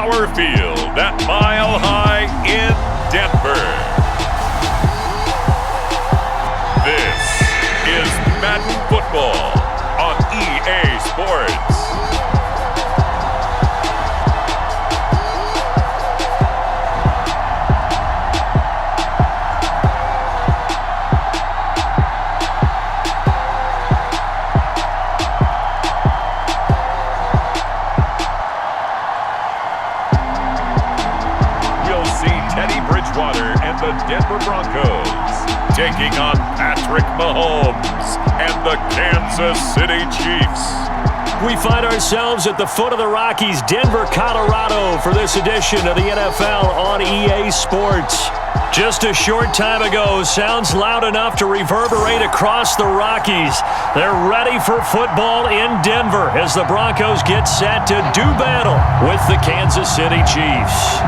Power Field at Mile High in Denver. This is Madden Football on EA Sports. And the Denver Broncos taking on Patrick Mahomes and the Kansas City Chiefs. We find ourselves at the foot of the Rockies, Denver, Colorado, for this edition of the NFL on EA Sports. Just a short time ago, sounds loud enough to reverberate across the Rockies. They're ready for football in Denver as the Broncos get set to do battle with the Kansas City Chiefs.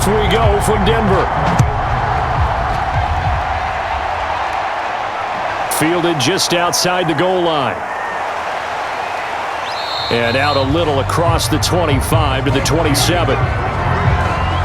We go from Denver. Fielded just outside the goal line. And out a little across the 25 to the 27.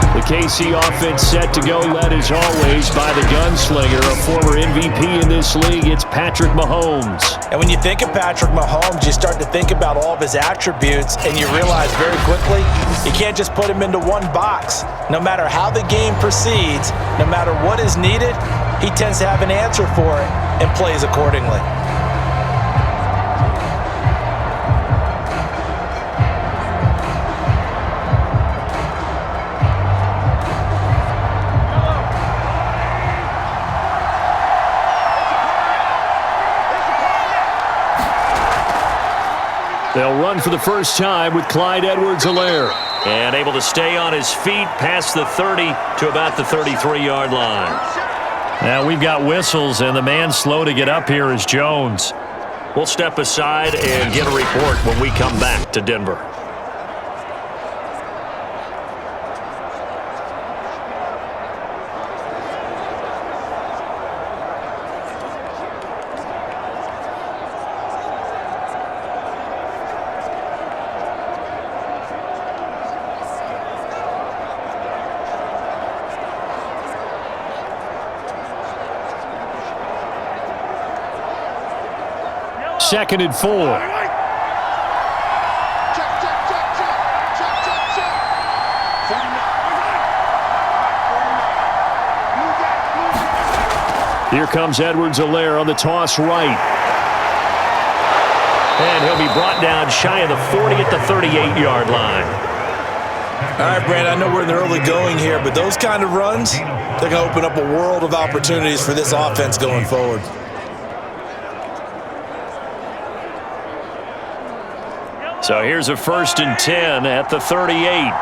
The KC offense set to go, led as always by the gunslinger, a former MVP in this league. It's Patrick Mahomes. And when you think of Patrick Mahomes, you start to think about all of his attributes, and you realize very quickly you can't just put him into one box. No matter how the game proceeds, no matter what is needed, he tends to have an answer for it and plays accordingly. They'll run for the first time with Clyde Edwards-Helaire. And able to stay on his feet past the 30 to about the 33-yard line. Now we've got whistles, and the man slow to get up here is Jones. We'll step aside and get a report when we come back to Denver. Second and 4. Here comes Edwards-Helaire on the toss right. And he'll be brought down shy of the 40 at the 38-yard line. All right, Brandon, I know we're in the early going here, but those kind of runs, they're going to open up a world of opportunities for this offense going forward. So here's a 1st and 10 at the 38.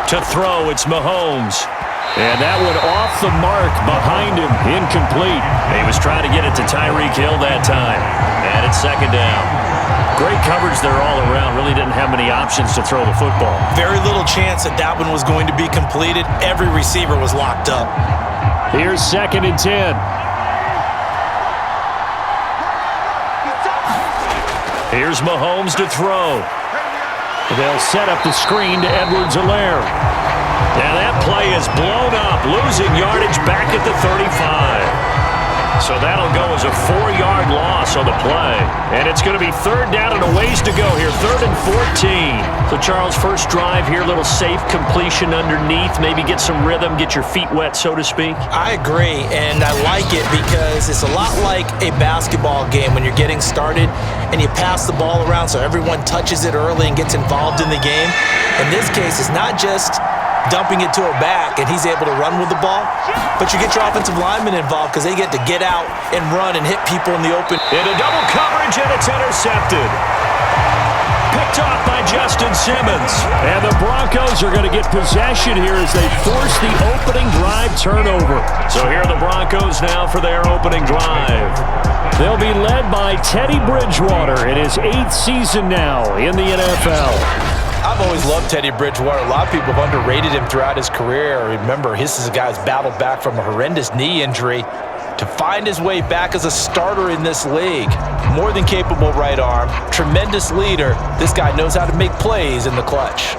To throw, it's Mahomes. And that one off the mark behind him, incomplete. He was trying to get it to Tyreek Hill that time. And it's second down. Great coverage there all around. Really didn't have many options to throw the football. Very little chance that that one was going to be completed. Every receiver was locked up. Here's 2nd and 10. Here's Mahomes to throw. They'll set up the screen to Edwards-Helaire. Now that play is blown up, losing yardage back at the 35. So that'll go as a 4-yard loss on the play. And it's going to be 3rd down and a ways to go here, 3rd and 14. So Charles, first drive here, little safe completion underneath, maybe get some rhythm, get your feet wet, so to speak. I agree, and I like it because it's a lot like a basketball game when you're getting started and you pass the ball around so everyone touches it early and gets involved in the game. In this case, it's not just dumping it to a back, and he's able to run with the ball. But you get your offensive linemen involved because they get to get out and run and hit people in the open. Into double coverage, and it's intercepted. Picked off by Justin Simmons. And the Broncos are going to get possession here as they force the opening drive turnover. So here are the Broncos now for their opening drive. They'll be led by Teddy Bridgewater in his 8th season now in the NFL. I've always loved Teddy Bridgewater. A lot of people have underrated him throughout his career. Remember, this is a guy who's battled back from a horrendous knee injury to find his way back as a starter in this league. More than capable right arm, tremendous leader. This guy knows how to make plays in the clutch.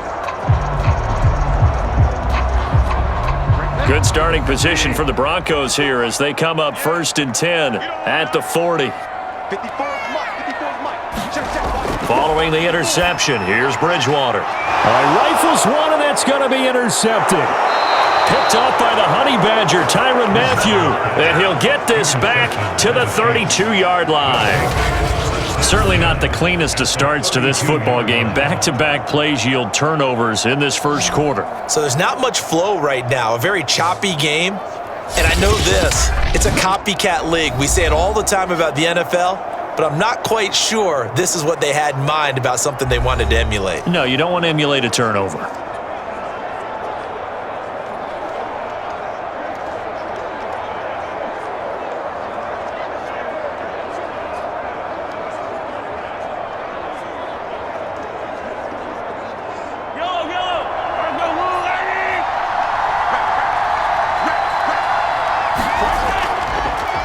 Good starting position for the Broncos here as they come up 1st and 10 at the 40. Following the interception, here's Bridgewater. Rifles one, and that's going to be intercepted. Picked off by the Honey Badger, Tyrann Mathieu. And he'll get this back to the 32-yard line. Certainly not the cleanest of starts to this football game. Back-to-back plays yield turnovers in this first quarter. So there's not much flow right now. A very choppy game. And I know this. It's a copycat league. We say it all the time about the NFL. But I'm not quite sure this is what they had in mind about something they wanted to emulate. No, you don't want to emulate a turnover.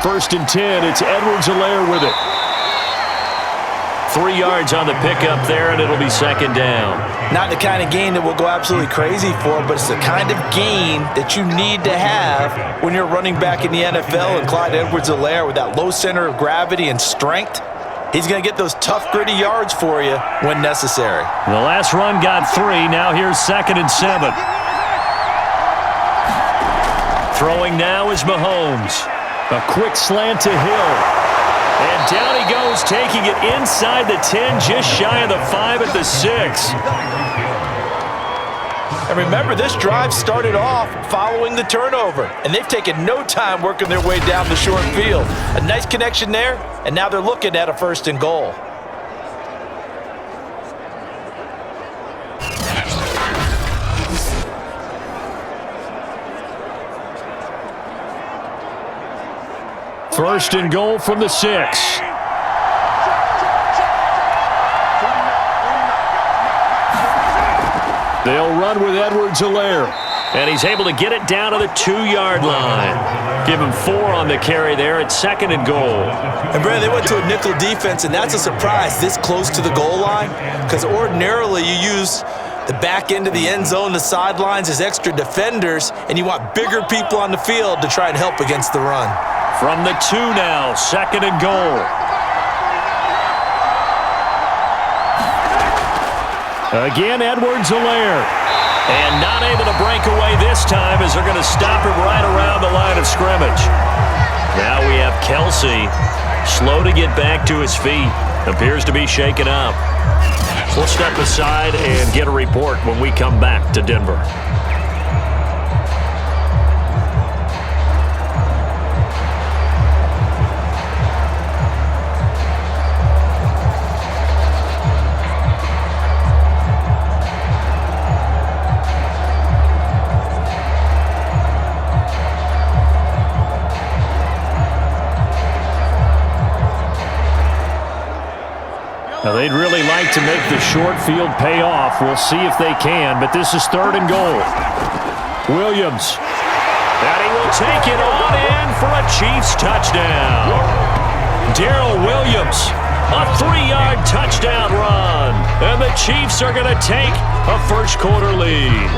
First and 10, it's Edwards-Helaire with it. 3 yards on the pickup there, and it'll be 2nd down. Not the kind of gain that we'll go absolutely crazy for, but it's the kind of gain that you need to have when you're running back in the NFL. And Clyde Edwards-Helaire, with that low center of gravity and strength, he's going to get those tough, gritty yards for you when necessary. The last run got 3. Now here's 2nd and 7. Throwing now is Mahomes. A quick slant to Hill. And down he goes, taking it inside the 10, just shy of the 5 at the 6. And remember, this drive started off following the turnover, and they've taken no time working their way down the short field. A nice connection there, and now they're looking at a 1st and goal. First and goal from the 6. They'll run with Edwards-Helaire. And he's able to get it down to the 2-yard line. Give him 4 on the carry there at 2nd and goal. And, Brad, they went to a nickel defense, and that's a surprise this close to the goal line, because ordinarily you use the back end of the end zone, the sidelines as extra defenders, and you want bigger people on the field to try and help against the run. From the 2 now, 2nd and goal. Again, Edwards-Helaire. And not able to break away this time as they're going to stop him right around the line of scrimmage. Now we have Kelsey, slow to get back to his feet. Appears to be shaken up. We'll step aside and get a report when we come back to Denver. Now, they'd really like to make the short field pay off. We'll see if they can, but this is 3rd and goal. Williams. And he will take it on in for a Chiefs touchdown. Darrell Williams, a 3-yard touchdown run. And the Chiefs are going to take a first-quarter lead.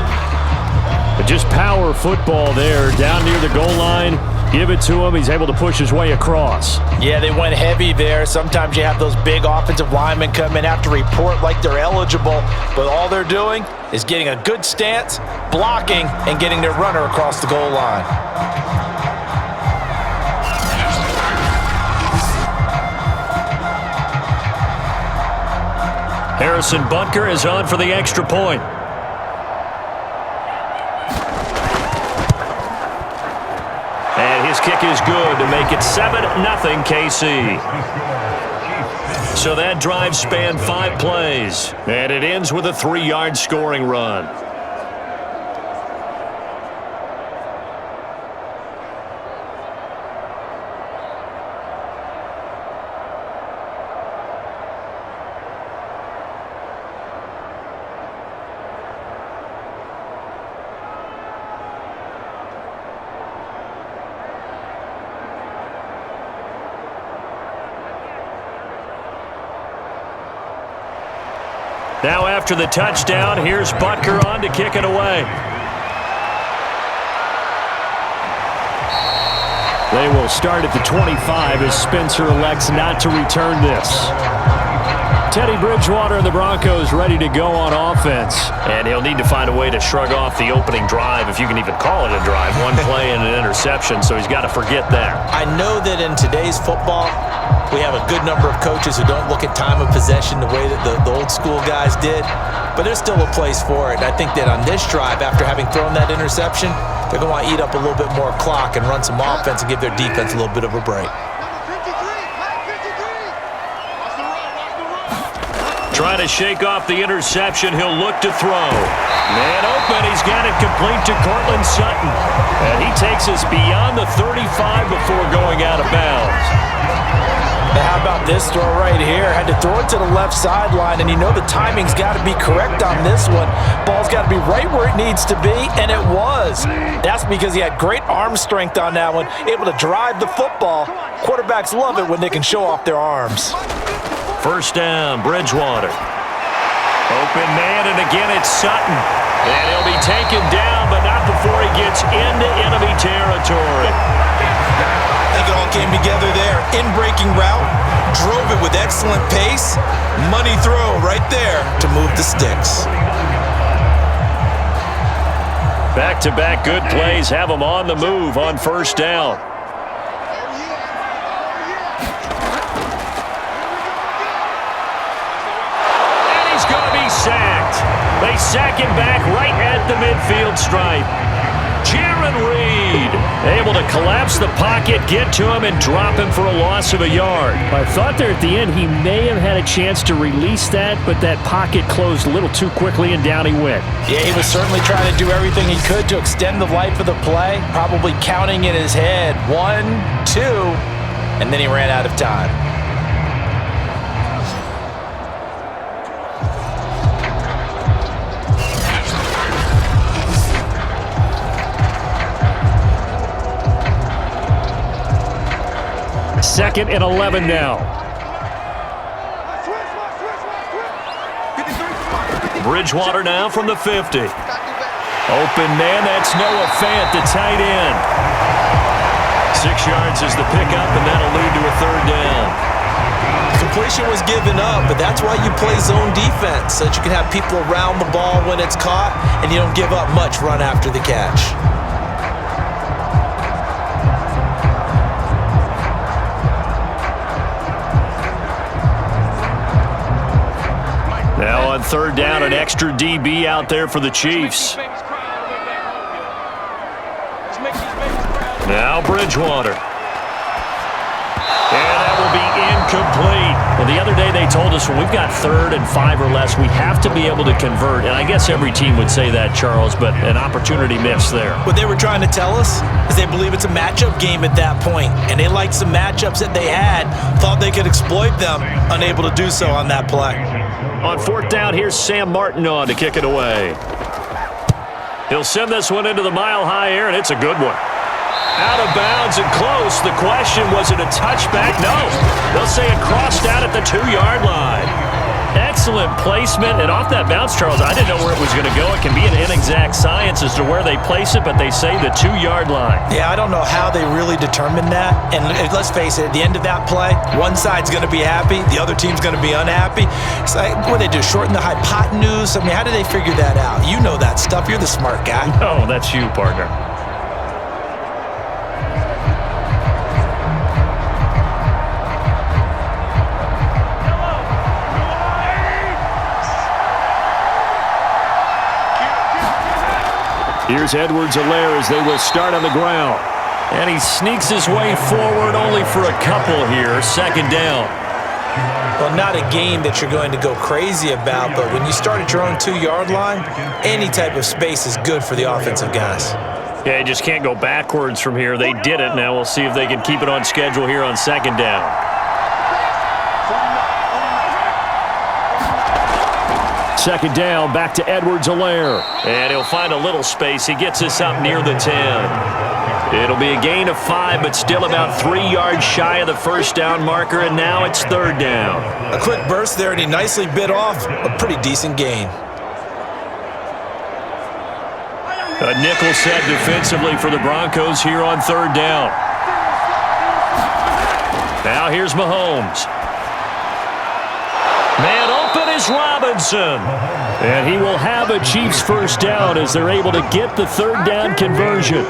But just power football there down near the goal line. Give it to him. He's able to push his way across. Yeah, they went heavy there. Sometimes you have those big offensive linemen come in, have to report like they're eligible, but all they're doing is getting a good stance, blocking, and getting their runner across the goal line. Harrison Butker is on for the extra point. his kick is good to make it 7-0 KC. So that drive spanned 5 plays, and it ends with a 3-yard scoring run. Now after the touchdown, here's Butker on to kick it away. They will start at the 25 as Spencer elects not to return this. Teddy Bridgewater and the Broncos ready to go on offense. And he'll need to find a way to shrug off the opening drive, if you can even call it a drive. One play and an interception, so he's got to forget that. I know that in today's football, we have a good number of coaches who don't look at time of possession the way that the old school guys did, but there's still a place for it. I think that on this drive, after having thrown that interception, they're going to want to eat up a little bit more clock and run some offense and give their defense a little bit of a break. Trying to shake off the interception, he'll look to throw. Man open, he's got it complete to Cortland Sutton. And he takes us beyond the 35 before going out of bounds. Now how about this throw right here? Had to throw it to the left sideline, and you know the timing's got to be correct on this one. Ball's got to be right where it needs to be, and it was. That's because he had great arm strength on that one, able to drive the football. Quarterbacks love it when they can show off their arms. First down, Bridgewater. Open man, and again it's Sutton. And he'll be taken down, but not before he gets into enemy territory. I think it all came together there. In-breaking route, drove it with excellent pace. Money throw right there to move the sticks. Back-to-back good plays have him on the move on first down. And he's going to be sacked. They sack him back right at the midfield stripe. Jaron Reed able to collapse the pocket, get to him, and drop him for a loss of a yard. I thought there at the end he may have had a chance to release that, but that pocket closed a little too quickly, and down he went. Yeah, he was certainly trying to do everything he could to extend the life of the play, probably counting in his head 1, 2, and then he ran out of time. Second and 11 now. Bridgewater now from the 50. Open man, that's Noah Fant, the tight end. 6 yards is the pickup, and that'll lead to a third down. Completion was given up, but that's why you play zone defense, so that you can have people around the ball when it's caught, and you don't give up much run after the catch. Now on third down, an extra DB out there for the Chiefs. Now Bridgewater. And that will be incomplete. Well, the other day they told us when we've got 3rd and 5 or less, we have to be able to convert. And I guess every team would say that, Charles, but an opportunity missed there. What they were trying to tell us is they believe it's a matchup game at that point, and they liked some matchups that they had, thought they could exploit them, unable to do so on that play. On 4th down, here's Sam Martin on to kick it away. He'll send this one into the mile-high air, and it's a good one. Out of bounds and close. The question, was it a touchback? No. They'll say it crossed out at the 2-yard line. Excellent placement, and off that bounce, Charles, I didn't know where it was going to go. It can be an inexact science as to where they place it, but they say the 2-yard line. Yeah, I don't know how they really determined that. And let's face it, at the end of that play, one side's going to be happy, the other team's going to be unhappy. It's like, what do they do, shorten the hypotenuse? I mean, how do they figure that out? You know that stuff. You're the smart guy. Oh, that's you, partner. Here's Edwards-Helaire as they will start on the ground. And he sneaks his way forward only for a couple here. Second down. Well, not a game that you're going to go crazy about, but when you start at your own 2-yard line, any type of space is good for the offensive guys. Yeah, you just can't go backwards from here. They did it. Now we'll see if they can keep it on schedule here on second down. Second down, back to Edwards-Helaire. And he'll find a little space. He gets us up near the 10. It'll be a gain of 5, but still about 3 yards shy of the first down marker, and now it's third down. A quick burst there, and he nicely bit off a pretty decent gain. A nickel set defensively for the Broncos here on third down. Now here's Mahomes. Man open is Robinson. And he will have a Chiefs first down as they're able to get the third down conversion.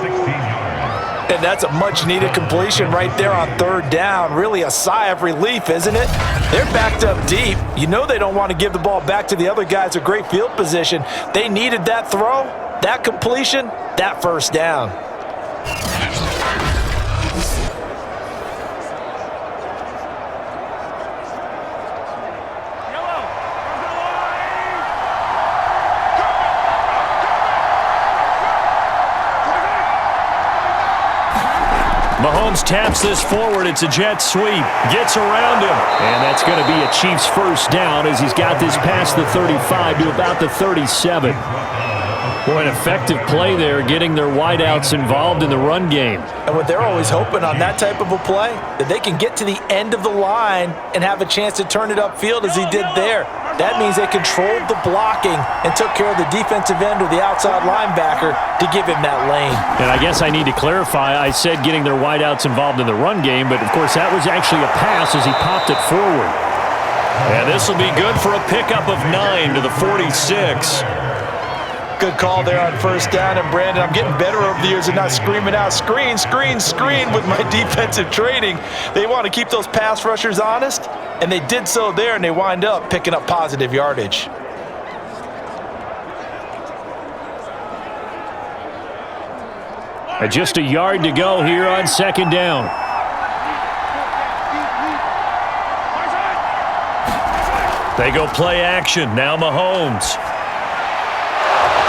And that's a much-needed completion right there on third down. Really a sigh of relief, isn't it? They're backed up deep. You know they don't want to give the ball back to the other guys. A great field position. They needed that throw, that completion, that first down. Mahomes taps this forward. It's a jet sweep. Gets around him. And that's going to be a Chiefs first down as he's got this past the 35 to about the 37. Boy, an effective play there, getting their wideouts involved in the run game. And what they're always hoping on that type of a play, that they can get to the end of the line and have a chance to turn it upfield as he did there. That means they controlled the blocking and took care of the defensive end or the outside linebacker to give him that lane. And I guess I need to clarify, I said getting their wideouts involved in the run game, but of course that was actually a pass as he popped it forward. And this will be good for a pickup of 9 to the 46. Good call there on first down. And Brandon, I'm getting better over the years and not screaming out screen, screen, screen with my defensive training. They want to keep those pass rushers honest, and they did so there, and they wind up picking up positive yardage. Just a yard to go here on second down. They go play action. Now Mahomes.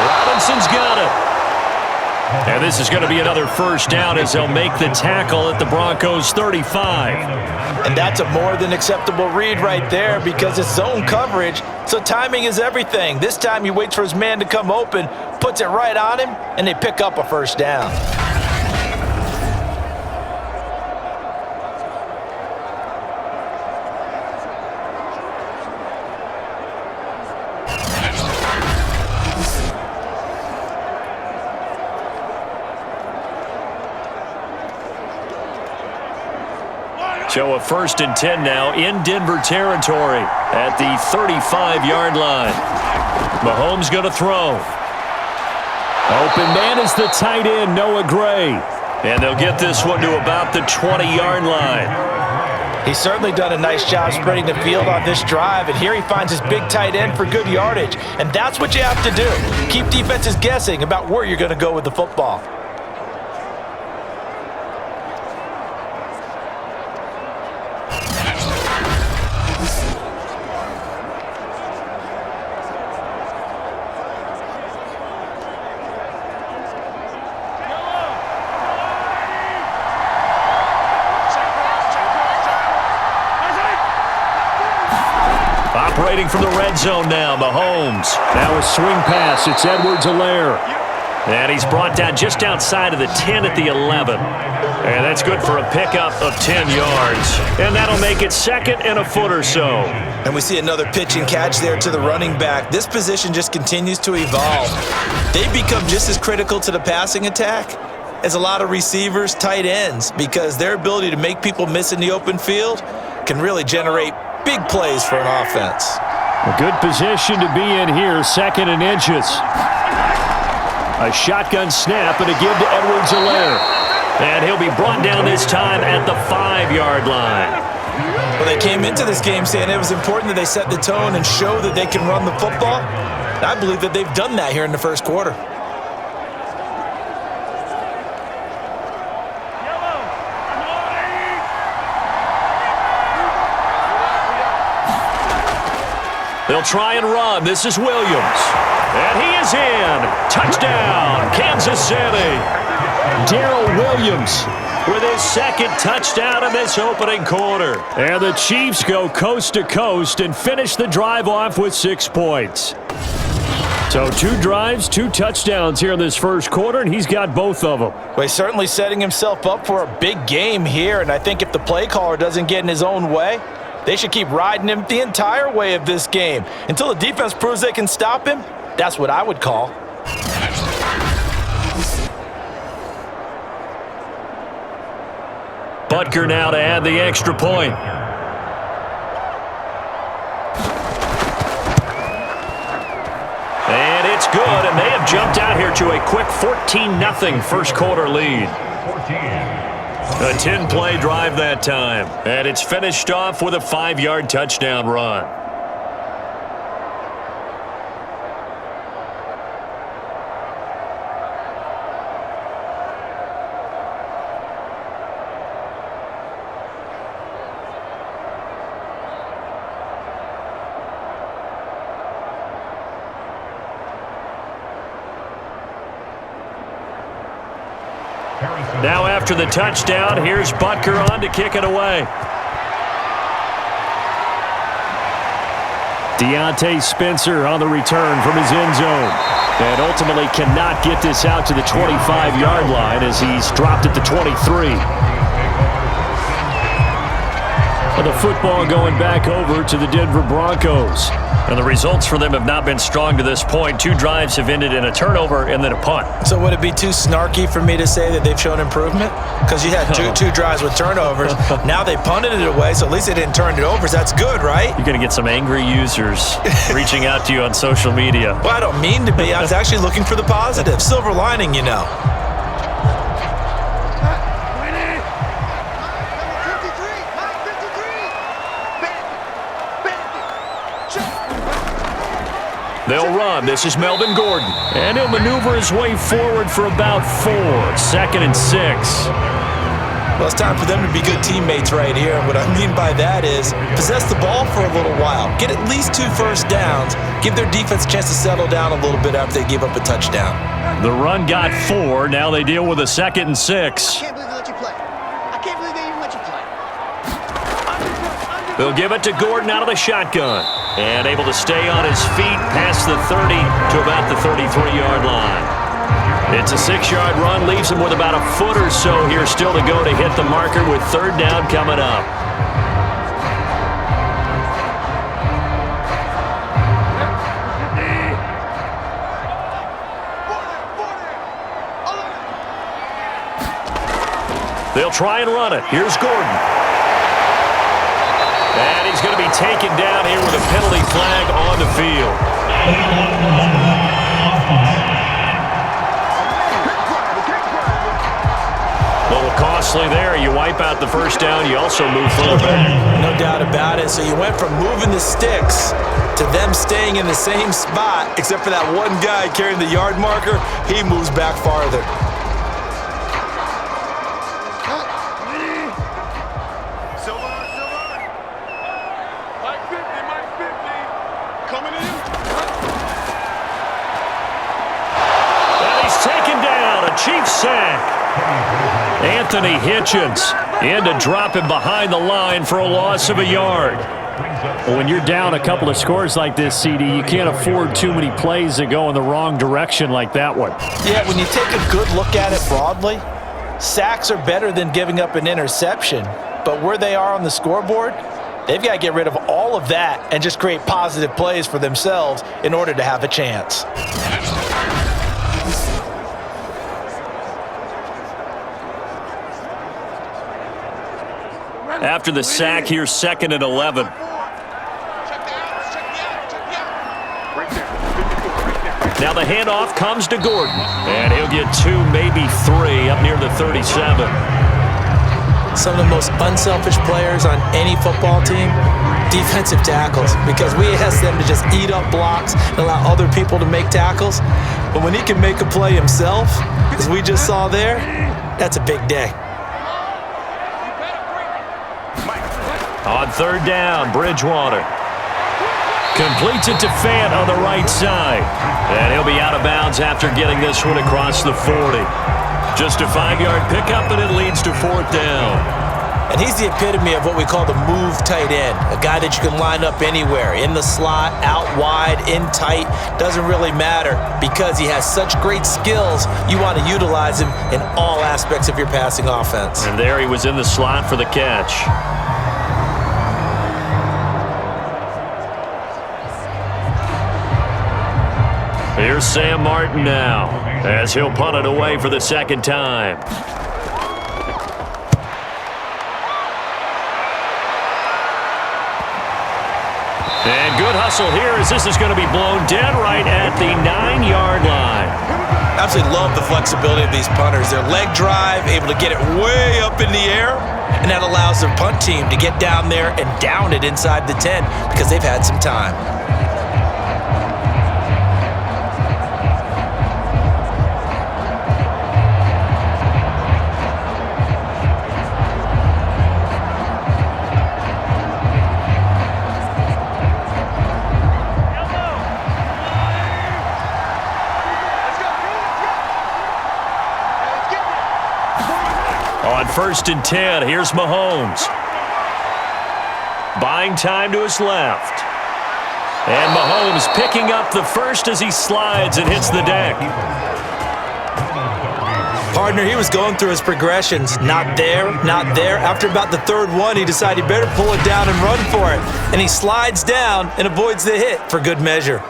Robinson's got it. And this is going to be another first down as they'll make the tackle at the Broncos 35. And that's a more than acceptable read right there because it's zone coverage, so timing is everything. This time he waits for his man to come open, puts it right on him, and they pick up a first down. So a 1st and 10 now in Denver territory at the 35-yard line. Mahomes going to throw. Open man is the tight end, Noah Gray. And they'll get this one to about the 20-yard line. He's certainly done a nice job spreading the field on this drive, and here he finds his big tight end for good yardage. And that's what you have to do. Keep defenses guessing about where you're going to go with the football. Operating from the red zone now, Mahomes. Now a swing pass. It's Edwards-Helaire. And he's brought down just outside of the 10 at the 11. And that's good for a pickup of 10 yards. And that'll make it 2nd and a foot or so. And we see another pitch and catch there to the running back. This position just continues to evolve. They become just as critical to the passing attack as a lot of receivers, tight ends, because their ability to make people miss in the open field can really generate big plays for an offense. A good position to be in here, 2nd and inches. A shotgun snap and a give to Edwards-Helaire. And he'll be brought down this time at the 5-yard line. Well, they came into this game saying it was important that they set the tone and show that they can run the football. And I believe that they've done that here in the first quarter. They'll try and run. This is Williams. And he is in. Touchdown, Kansas City. Darrell Williams with his second touchdown in this opening quarter. And the Chiefs go coast to coast and finish the drive off with 6 points. So 2 drives, 2 touchdowns here in this first quarter, and he's got both of them. Well, he's certainly setting himself up for a big game here, and I think if the play caller doesn't get in his own way, they should keep riding him the entire way of this game. Until the defense proves they can stop him, that's what I would call. Butker now to add the extra point. And it's good, and they have jumped out here to a quick 14-0 first quarter lead. A 10-play drive that time, and it's finished off with a 5-yard touchdown run. Now after the touchdown, here's Butker on to kick it away. Deontay Spencer on the return from his end zone. And ultimately cannot get this out to the 25-yard line as he's dropped at the 23. And the football going back over to the Denver Broncos. And the results for them have not been strong to this point. 2 drives have ended in a turnover and then a punt. So would it be too snarky for me to say that they've shown improvement? Because you had two drives with turnovers. Now they punted it away, so at least they didn't turn it over. So that's good, right? You're going to get some angry users reaching out to you on social media. Well, I don't mean to be. I was actually looking for the positive. Silver lining, you know. They'll run. This is Melvin Gordon. And he'll maneuver his way forward for about 4. 2nd and 6. Well, it's time for them to be good teammates right here. And what I mean by that is possess the ball for a little while. Get at least 2 first downs. Give their defense a chance to settle down a little bit after they give up a touchdown. The run got 4. Now they deal with a 2nd and 6. I can't believe they let you play. I can't believe they even let you play. They'll give it to Gordon out of the shotgun. And able to stay on his feet past the 30 to about the 33-yard line. It's a 6-yard run, leaves him with about a foot or so here still to go to hit the marker with 3rd down coming up. They'll try and run it. Here's Gordon. And he's going to be taken down here with a penalty flag on the field. A little costly there. You wipe out the first down. You also move further back. No doubt about it. So you went from moving the sticks to them staying in the same spot, except for that one guy carrying the yard marker. He moves back farther. Chiefs sack. Anthony Hitchens in to drop him behind the line for a loss of a yard. Well, when you're down a couple of scores like this, CD, you can't afford too many plays that go in the wrong direction like that one. Yeah, when you take a good look at it broadly, sacks are better than giving up an interception. But where they are on the scoreboard, they've got to get rid of all of that and just create positive plays for themselves in order to have a chance. After the sack, here's 2nd and 11. Now the handoff comes to Gordon. And he'll get 2, maybe 3 up near the 37. Some of the most unselfish players on any football team, defensive tackles, because we ask them to just eat up blocks and allow other people to make tackles. But when he can make a play himself, as we just saw there, that's a big day. On 3rd down, Bridgewater. Completes it to Fant on the right side. And he'll be out of bounds after getting this one across the 40. Just a 5-yard pickup, and it leads to 4th down. And he's the epitome of what we call the move tight end, a guy that you can line up anywhere, in the slot, out wide, in tight, doesn't really matter because he has such great skills. You want to utilize him in all aspects of your passing offense. And there he was in the slot for the catch. Here's Sam Martin now, as he'll punt it away for the second time. And good hustle here as this is going to be blown dead right at the 9-yard line. Absolutely love the flexibility of these punters. Their leg drive, able to get it way up in the air, and that allows their punt team to get down there and down it inside the 10 because they've had some time. On 1st and 10, here's Mahomes. Buying time to his left. And Mahomes picking up the first as he slides and hits the deck. Partner, he was going through his progressions. Not there, not there. After about the 3rd one, he decided he better pull it down and run for it. And he slides down and avoids the hit for good measure.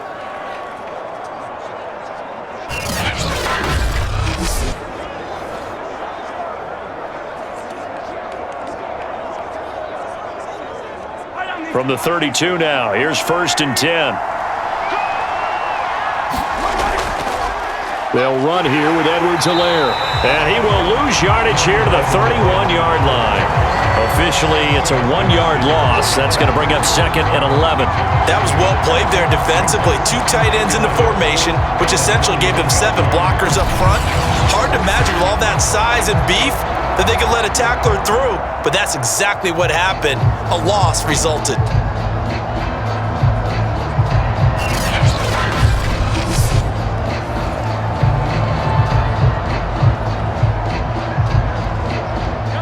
From the 32 now, here's 1st and 10. They'll run here with Edwards-Helaire. And he will lose yardage here to the 31-yard line. Officially, it's a 1-yard loss. That's going to bring up 2nd and 11. That was well played there defensively. 2 tight ends in the formation, which essentially gave them 7 blockers up front. Hard to imagine with all that size and beef that they could let a tackler through, but that's exactly what happened. A loss resulted.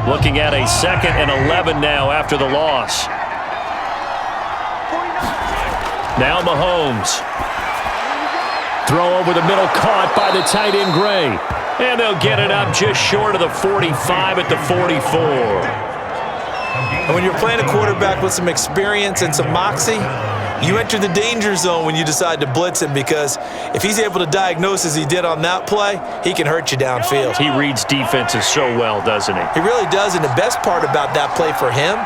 Looking at a 2nd and 11 now after the loss. Now Mahomes. Throw over the middle, caught by the tight end Gray. And they'll get it up just short of the 45 at the 44. And when you're playing a quarterback with some experience and some moxie, you enter the danger zone when you decide to blitz him, because if he's able to diagnose as he did on that play, he can hurt you downfield. He reads defenses so well, doesn't he? He really does, and the best part about that play for him,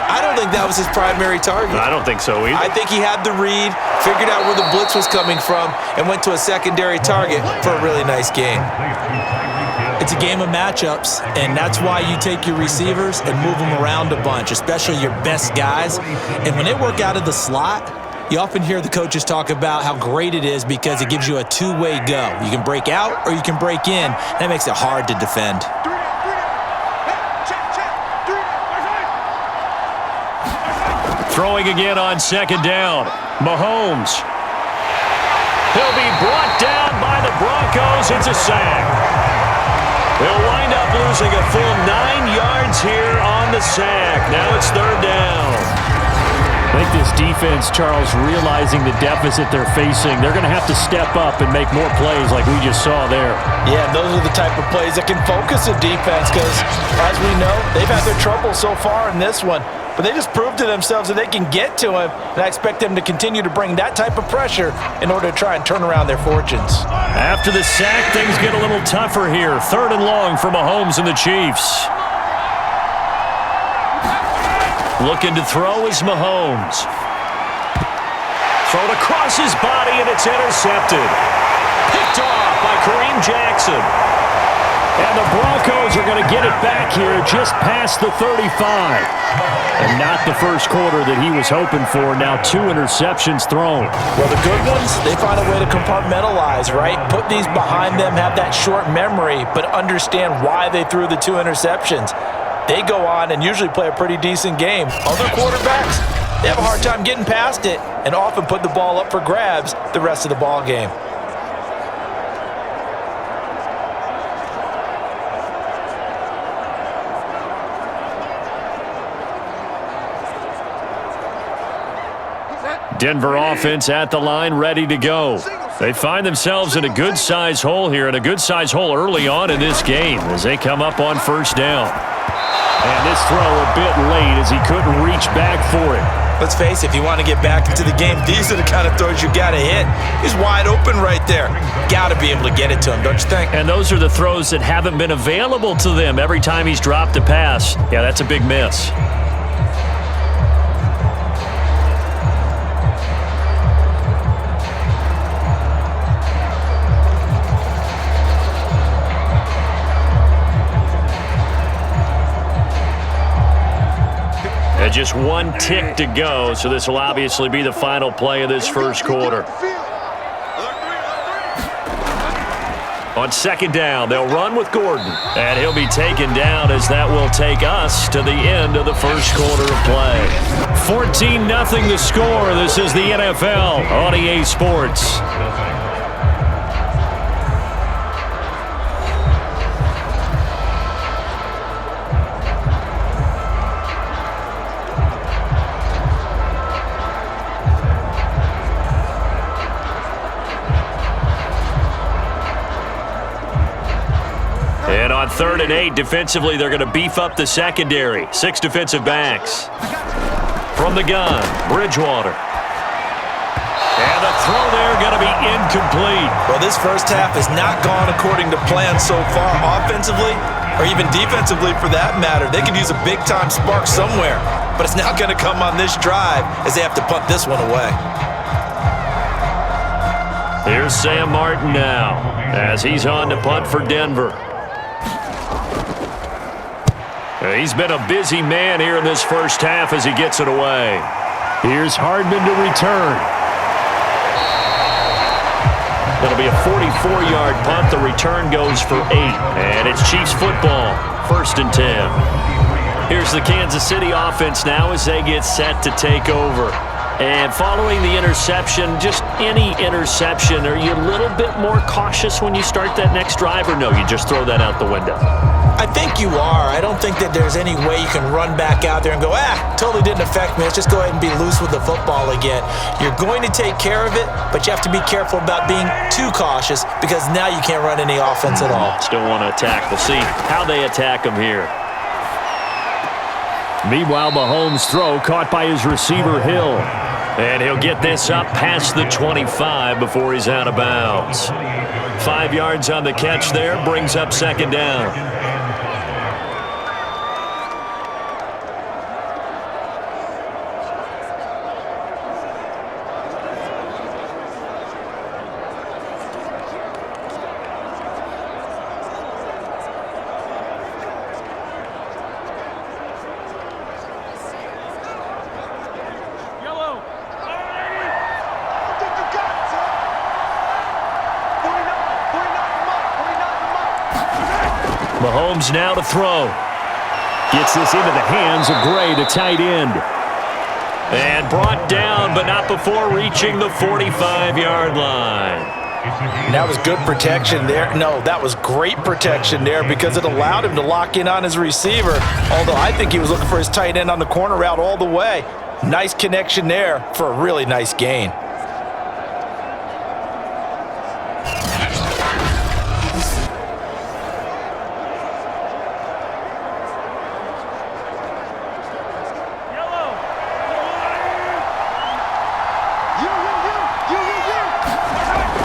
I don't think that was his primary target. I don't think so either. I think he had the read, figured out where the blitz was coming from, and went to a secondary target for a really nice game. It's a game of matchups, and that's why you take your receivers and move them around a bunch, especially your best guys. And when they work out of the slot, you often hear the coaches talk about how great it is because it gives you a two-way go. You can break out or you can break in. That makes it hard to defend. Throwing again on 2nd down. Mahomes. He'll be brought down by the Broncos. It's a sack. They'll wind up losing a full 9 yards here on the sack. Now it's 3rd down. I think this defense, Charles, realizing the deficit they're facing, they're going to have to step up and make more plays like we just saw there. Yeah, those are the type of plays that can focus a defense because, as we know, they've had their trouble so far in this one. But they just proved to themselves that they can get to him, and I expect them to continue to bring that type of pressure in order to try and turn around their fortunes. After the sack, things get a little tougher here. 3rd and long for Mahomes and the Chiefs. Looking to throw is Mahomes. Thrown across his body, and it's intercepted. Picked off by Kareem Jackson. And the Broncos are going to get it back here just past the 35. And not the first quarter that he was hoping for. Now 2 interceptions thrown. Well, the good ones, they find a way to compartmentalize, right? Put these behind them, have that short memory, but understand why they threw the 2 interceptions. They go on and usually play a pretty decent game. Other quarterbacks, they have a hard time getting past it, and often put the ball up for grabs the rest of the ball game. Denver offense at the line, ready to go. They find themselves in a good-sized hole here, and a good-sized hole early on in this game as they come up on first down. And this throw a bit late as he couldn't reach back for it. Let's face it, if you want to get back into the game, these are the kind of throws you got to hit. He's wide open right there. Got to be able to get it to him, don't you think? And those are the throws that haven't been available to them every time he's dropped a pass. Yeah, that's a big miss. And just one tick to go, so this will obviously be the final play of this first quarter. On second down, they'll run with Gordon, and he'll be taken down as that will take us to the end of the first quarter of play. 14-0 the score. This is the NFL on EA Sports. And on 3rd and 8, defensively, they're going to beef up the secondary. 6 defensive backs. From the gun, Bridgewater. And the throw there going to be incomplete. Well, this first half has not gone according to plan so far offensively, or even defensively for that matter. They could use a big-time spark somewhere, but it's not going to come on this drive as they have to punt this one away. Here's Sam Martin now as he's on to punt for Denver. He's been a busy man here in this first half as he gets it away. Here's Hardman to return. It'll be a 44-yard punt. The return goes for 8. And it's Chiefs football, 1st and 10. Here's the Kansas City offense now as they get set to take over. And following the interception, just any interception, are you a little bit more cautious when you start that next drive, or no, you just throw that out the window? I think you are. I don't think that there's any way you can run back out there and go, totally didn't affect me. Let's just go ahead and be loose with the football again. You're going to take care of it, but you have to be careful about being too cautious because now you can't run any offense at all. Still want to attack. We'll see how they attack him here. Meanwhile, Mahomes' throw caught by his receiver, Hill. And he'll get this up past the 25 before he's out of bounds. 5 yards on the catch there, brings up 2nd down. Mahomes now to throw. Gets this into the hands of Gray, the tight end. And brought down, but not before reaching the 45-yard line. That was good protection there. No, that was great protection there because it allowed him to lock in on his receiver, although I think he was looking for his tight end on the corner route all the way. Nice connection there for a really nice gain.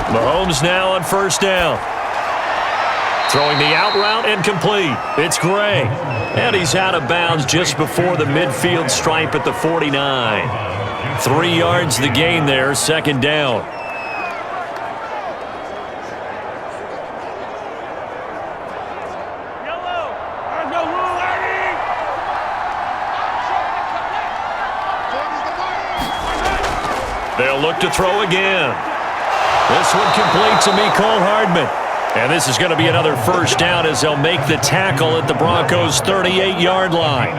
Mahomes now on 1st down. Throwing the out route and complete. It's Gray. And he's out of bounds just before the midfield stripe at the 49. 3 yards the gain there, 2nd down. They'll look to throw again. This one complete to Mecole Hardman. And this is going to be another 1st down as they'll make the tackle at the Broncos' 38-yard line.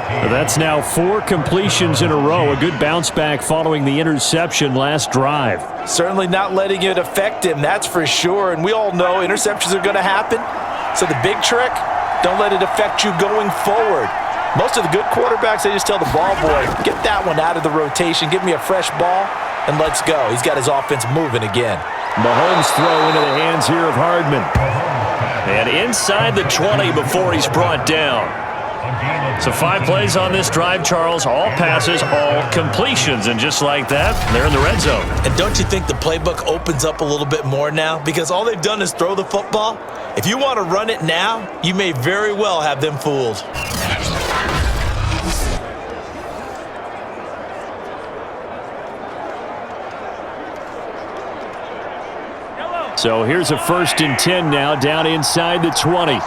That's now 4 completions in a row. A good bounce back following the interception last drive. Certainly not letting it affect him, that's for sure. And we all know interceptions are going to happen. So the big trick, don't let it affect you going forward. Most of the good quarterbacks, they just tell the ball boy, get that one out of the rotation, give me a fresh ball, and let's go. He's got his offense moving again. Mahomes throw into the hands here of Hardman. And inside the 20 before he's brought down. So 5 plays on this drive, Charles. All passes, all completions. And just like that, they're in the red zone. And don't you think the playbook opens up a little bit more now? Because all they've done is throw the football. If you want to run it now, you may very well have them fooled. So here's a 1st and 10 now, down inside the 20.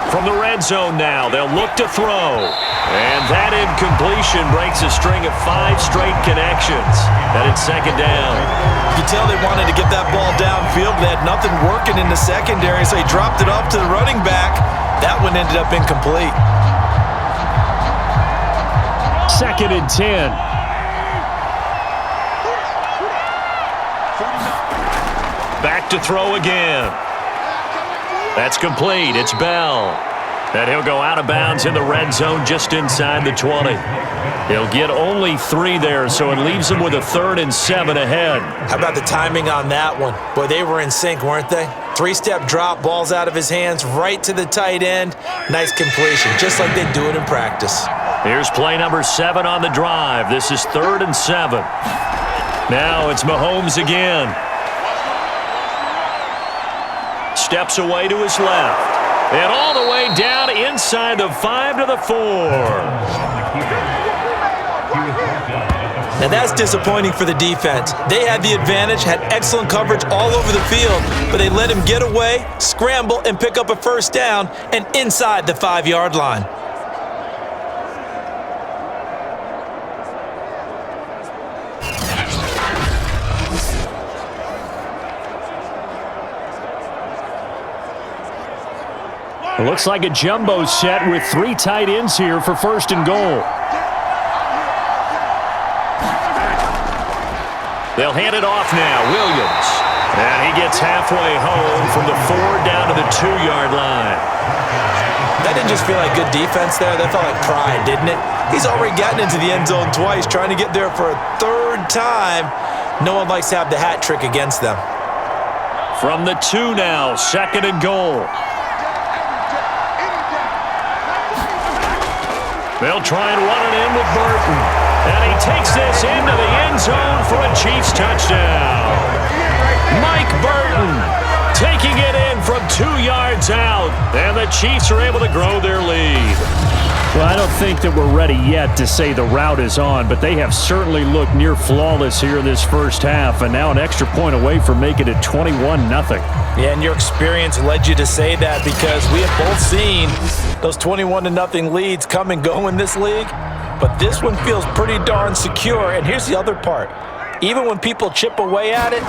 From the red zone now, they'll look to throw. And that incompletion breaks a string of 5 straight connections. And it's 2nd down. You can tell they wanted to get that ball downfield. They had nothing working in the secondary, so he dropped it off to the running back. That one ended up incomplete. 2nd and 10. Back to throw again. That's complete. It's Bell. And he'll go out of bounds in the red zone just inside the 20. He'll get only 3 there, so it leaves him with a 3rd and 7 ahead. How about the timing on that one? Boy, they were in sync, weren't they? 3-step drop, balls out of his hands, right to the tight end. Nice completion, just like they do it in practice. Here's play number 7 on the drive. This is 3rd and 7. Now it's Mahomes again. Steps away to his left. And all the way down inside the 5 to the 4. Now that's disappointing for the defense. They had the advantage, had excellent coverage all over the field, but they let him get away, scramble, and pick up a 1st down and inside the 5-yard line. It looks like a jumbo set with 3 tight ends here for 1st and goal. They'll hand it off now. Williams. And he gets halfway home from the 4 down to the 2-yard line. That didn't just feel like good defense there. That felt like pride, didn't it? He's already gotten into the end zone twice, trying to get there for a 3rd time. No one likes to have the hat trick against them. From the 2 now, 2nd and goal. They'll try and run it in with Burton. And he takes this into the end zone for a Chiefs touchdown. Mike Burton taking it in from 2 yards out. And the Chiefs are able to grow their lead. Well, I don't think that we're ready yet to say the route is on, but they have certainly looked near flawless here this 1st half, and now an extra point away from making it 21-0. Yeah, and your experience led you to say that because we have both seen those 21-0 leads come and go in this league, but this one feels pretty darn secure. And here's the other part. Even when people chip away at it,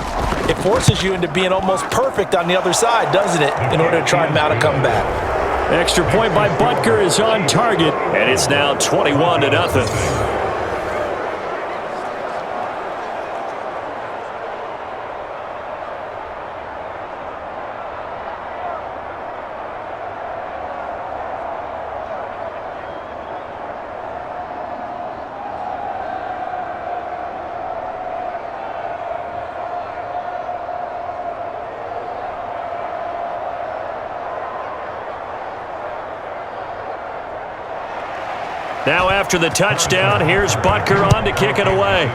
it forces you into being almost perfect on the other side, doesn't it, in order to try and mount a comeback. Extra point by Butker is on target, and it's now 21-0. Now after the touchdown, here's Butker on to kick it away.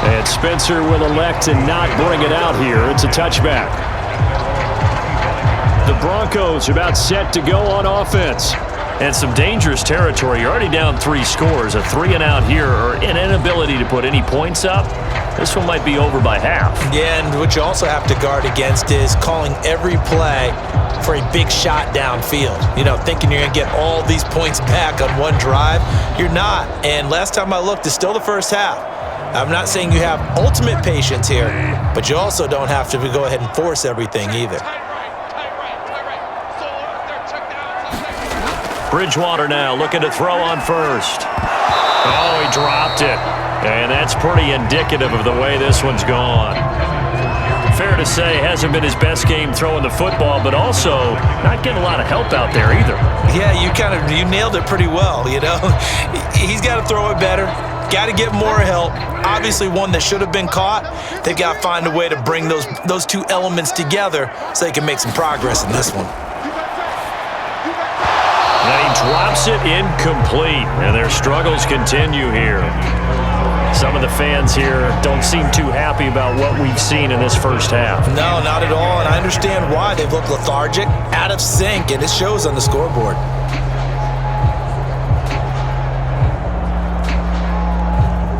And Spencer will elect to not bring it out here. It's a touchback. The Broncos about set to go on offense. And some dangerous territory. You're already down 3 scores. A 3-and-out here, or an inability to put any points up. This one might be over by half. Yeah, and what you also have to guard against is calling every play for a big shot downfield. You know, thinking you're going to get all these points back on one drive. You're not. And last time I looked, it's still the 1st half. I'm not saying you have ultimate patience here, but you also don't have to go ahead and force everything either. Bridgewater now looking to throw on first. Oh, he dropped it. And that's pretty indicative of the way this one's gone. Fair to say, hasn't been his best game throwing the football, but also not getting a lot of help out there either. Yeah, you nailed it pretty well, you know. He's got to throw it better. Got to get more help. Obviously one that should have been caught. They've got to find a way to bring those two elements together so they can make some progress in this one. Now he drops it incomplete, and their struggles continue here. Some of the fans here don't seem too happy about what we've seen in this first half. No, not at all, and I understand why. They've looked lethargic, out of sync, and it shows on the scoreboard.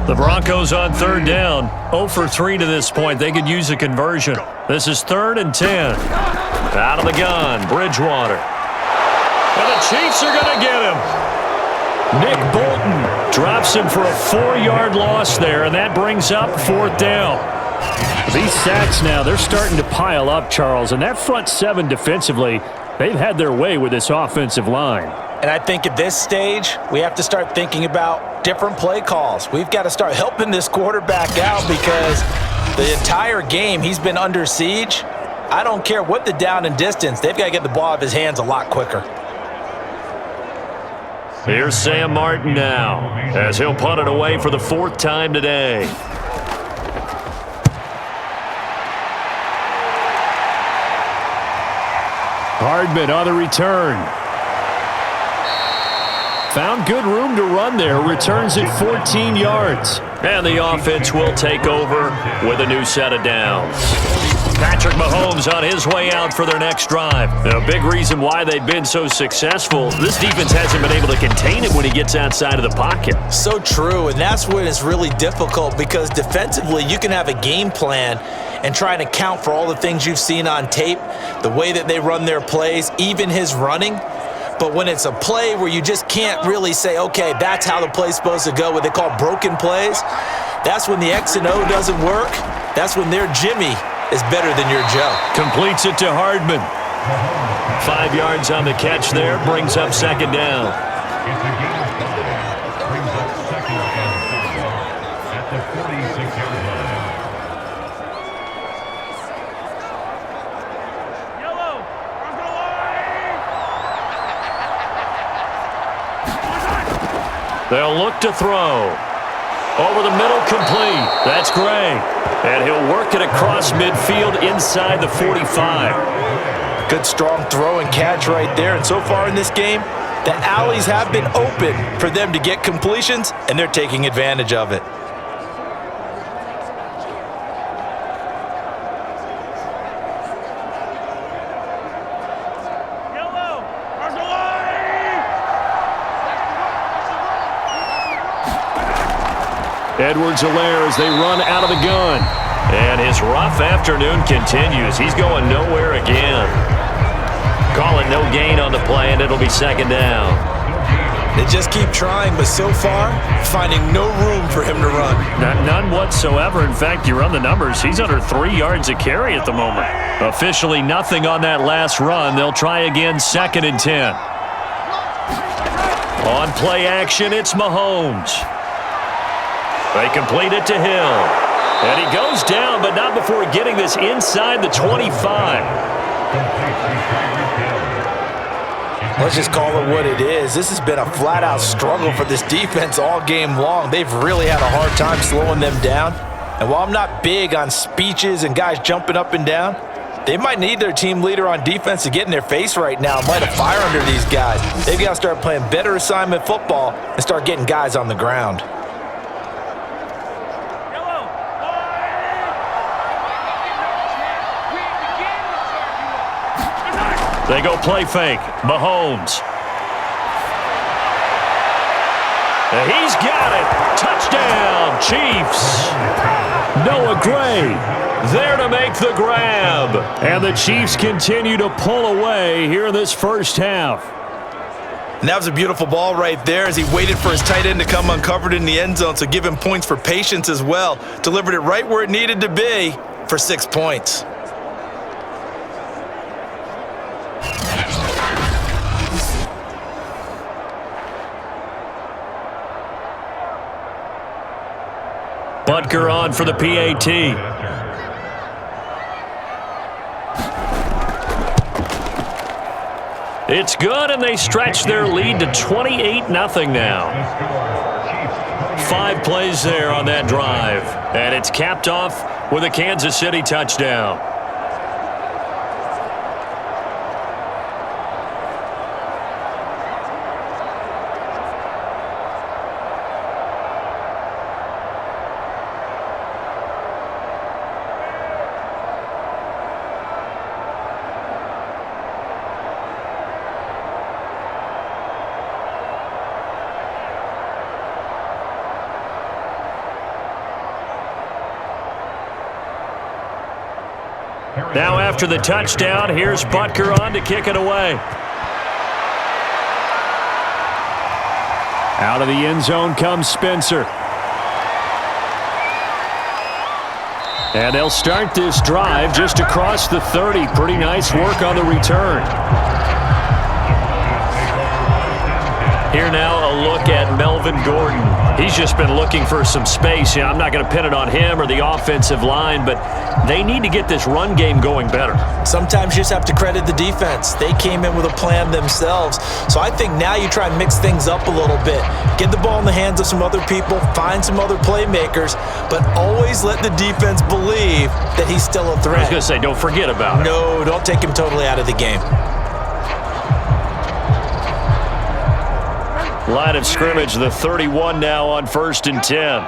The Broncos on third down, 0 for 3 to this point. They could use a conversion. This is 3rd and 10. Out of the gun, Bridgewater. And the Chiefs are going to get him. Nick Bolton drops him for a 4-yard loss there, and that brings up 4th down. These sacks now, they're starting to pile up, Charles, and that front 7 defensively, they've had their way with this offensive line. And I think at this stage, we have to start thinking about different play calls. We've got to start helping this quarterback out because the entire game he's been under siege. I don't care what the down and distance, they've got to get the ball out of his hands a lot quicker. Here's Sam Martin now, as he'll punt it away for the 4th time today. Hardman on the return. Found good room to run there. Returns it 14 yards. And the offense will take over with a new set of downs. Patrick Mahomes on his way out for their next drive. A big reason why they've been so successful, this defense hasn't been able to contain him when he gets outside of the pocket. So true, and that's when it's really difficult because defensively you can have a game plan and try to account for all the things you've seen on tape, the way that they run their plays, even his running. But when it's a play where you just can't really say, okay, that's how the play's supposed to go, what they call broken plays, that's when the X and O doesn't work. That's when their Jimmy is better than your Joe. Completes it to Hardman. 5 yards on the catch there, brings up 2nd down. They'll look to throw. Over the middle, complete. That's Gray. And he'll work it across midfield inside the 45. Good strong throw and catch right there. And so far in this game, the alleys have been open for them to get completions, and they're taking advantage of it. Edwards-Helaire as they run out of the gun. And his rough afternoon continues. He's going nowhere again. Calling no gain on the play, and it'll be 2nd down. They just keep trying, but so far, finding no room for him to run. None whatsoever. In fact, you run the numbers. He's under 3 yards a carry at the moment. Officially nothing on that last run. They'll try again, 2nd and 10. On play action, it's Mahomes. They complete it to Hill. And he goes down, but not before getting this inside the 25. Let's just call it what it is. This has been a flat-out struggle for this defense all game long. They've really had a hard time slowing them down. And while I'm not big on speeches and guys jumping up and down, they might need their team leader on defense to get in their face right now and light a fire under these guys. They've got to start playing better assignment football and start getting guys on the ground. They go play fake. Mahomes. And he's got it. Touchdown, Chiefs. Noah Gray there to make the grab. And the Chiefs continue to pull away here in this first half. And that was a beautiful ball right there as he waited for his tight end to come uncovered in the end zone, so give him points for patience as well. Delivered it right where it needed to be for 6 points. on for the PAT. It's good, and they stretch their lead to 28-0 now. 5 plays there on that drive, and it's capped off with a Kansas City touchdown. Now after the touchdown, here's Butker on to kick it away. Out of the end zone comes Spencer. And they'll start this drive just across the 30. Pretty nice work on the return. Here now, a look at Melvin Gordon. He's just been looking for some space. You know, I'm not going to pin it on him or the offensive line, but they need to get this run game going better. Sometimes you just have to credit the defense. They came in with a plan themselves. So I think now you try and mix things up a little bit. Get the ball in the hands of some other people, find some other playmakers, but always let the defense believe that he's still a threat. I was going to say, don't forget about it. No, don't take him totally out of the game. Line of scrimmage, the 31 now on 1st and 10.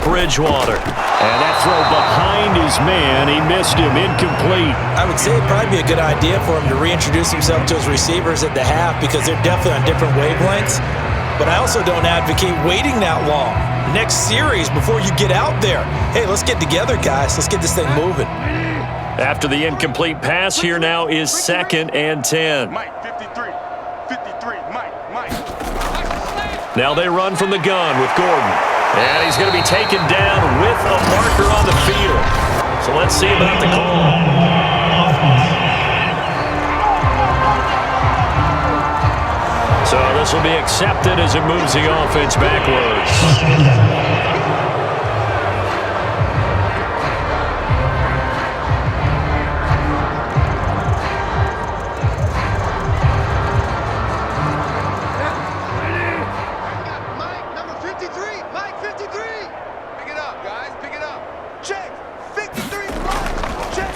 Bridgewater. And that throw behind his man. He missed him. Incomplete. I would say it'd probably be a good idea for him to reintroduce himself to his receivers at the half because they're definitely on different wavelengths. But I also don't advocate waiting that long. Next series before you get out there. Hey, let's get together, guys. Let's get this thing moving. After the incomplete pass, here now is 2nd and 10. Mike, 53, Mike. Now they run from the gun with Gordon. And he's going to be taken down with a marker on the field. So let's see about the call. So this will be accepted as it moves the offense backwards.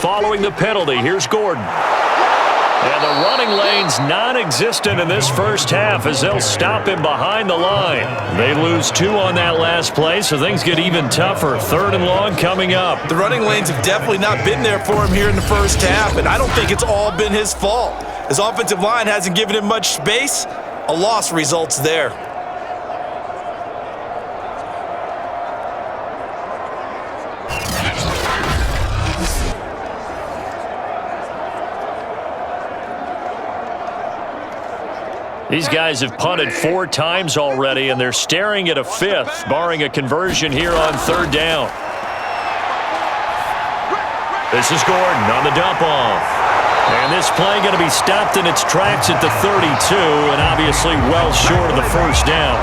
Following the penalty, here's Gordon. And the running lane's non-existent in this first half as they'll stop him behind the line. They lose 2 on that last play, so things get even tougher. 3rd and long coming up. The running lanes have definitely not been there for him here in the first half, and I don't think it's all been his fault. His offensive line hasn't given him much space. A loss results there. These guys have punted 4 times already, and they're staring at a 5th, barring a conversion here on 3rd down. This is Gordon on the dump-off. And this play going to be stopped in its tracks at the 32, and obviously well short of the first down.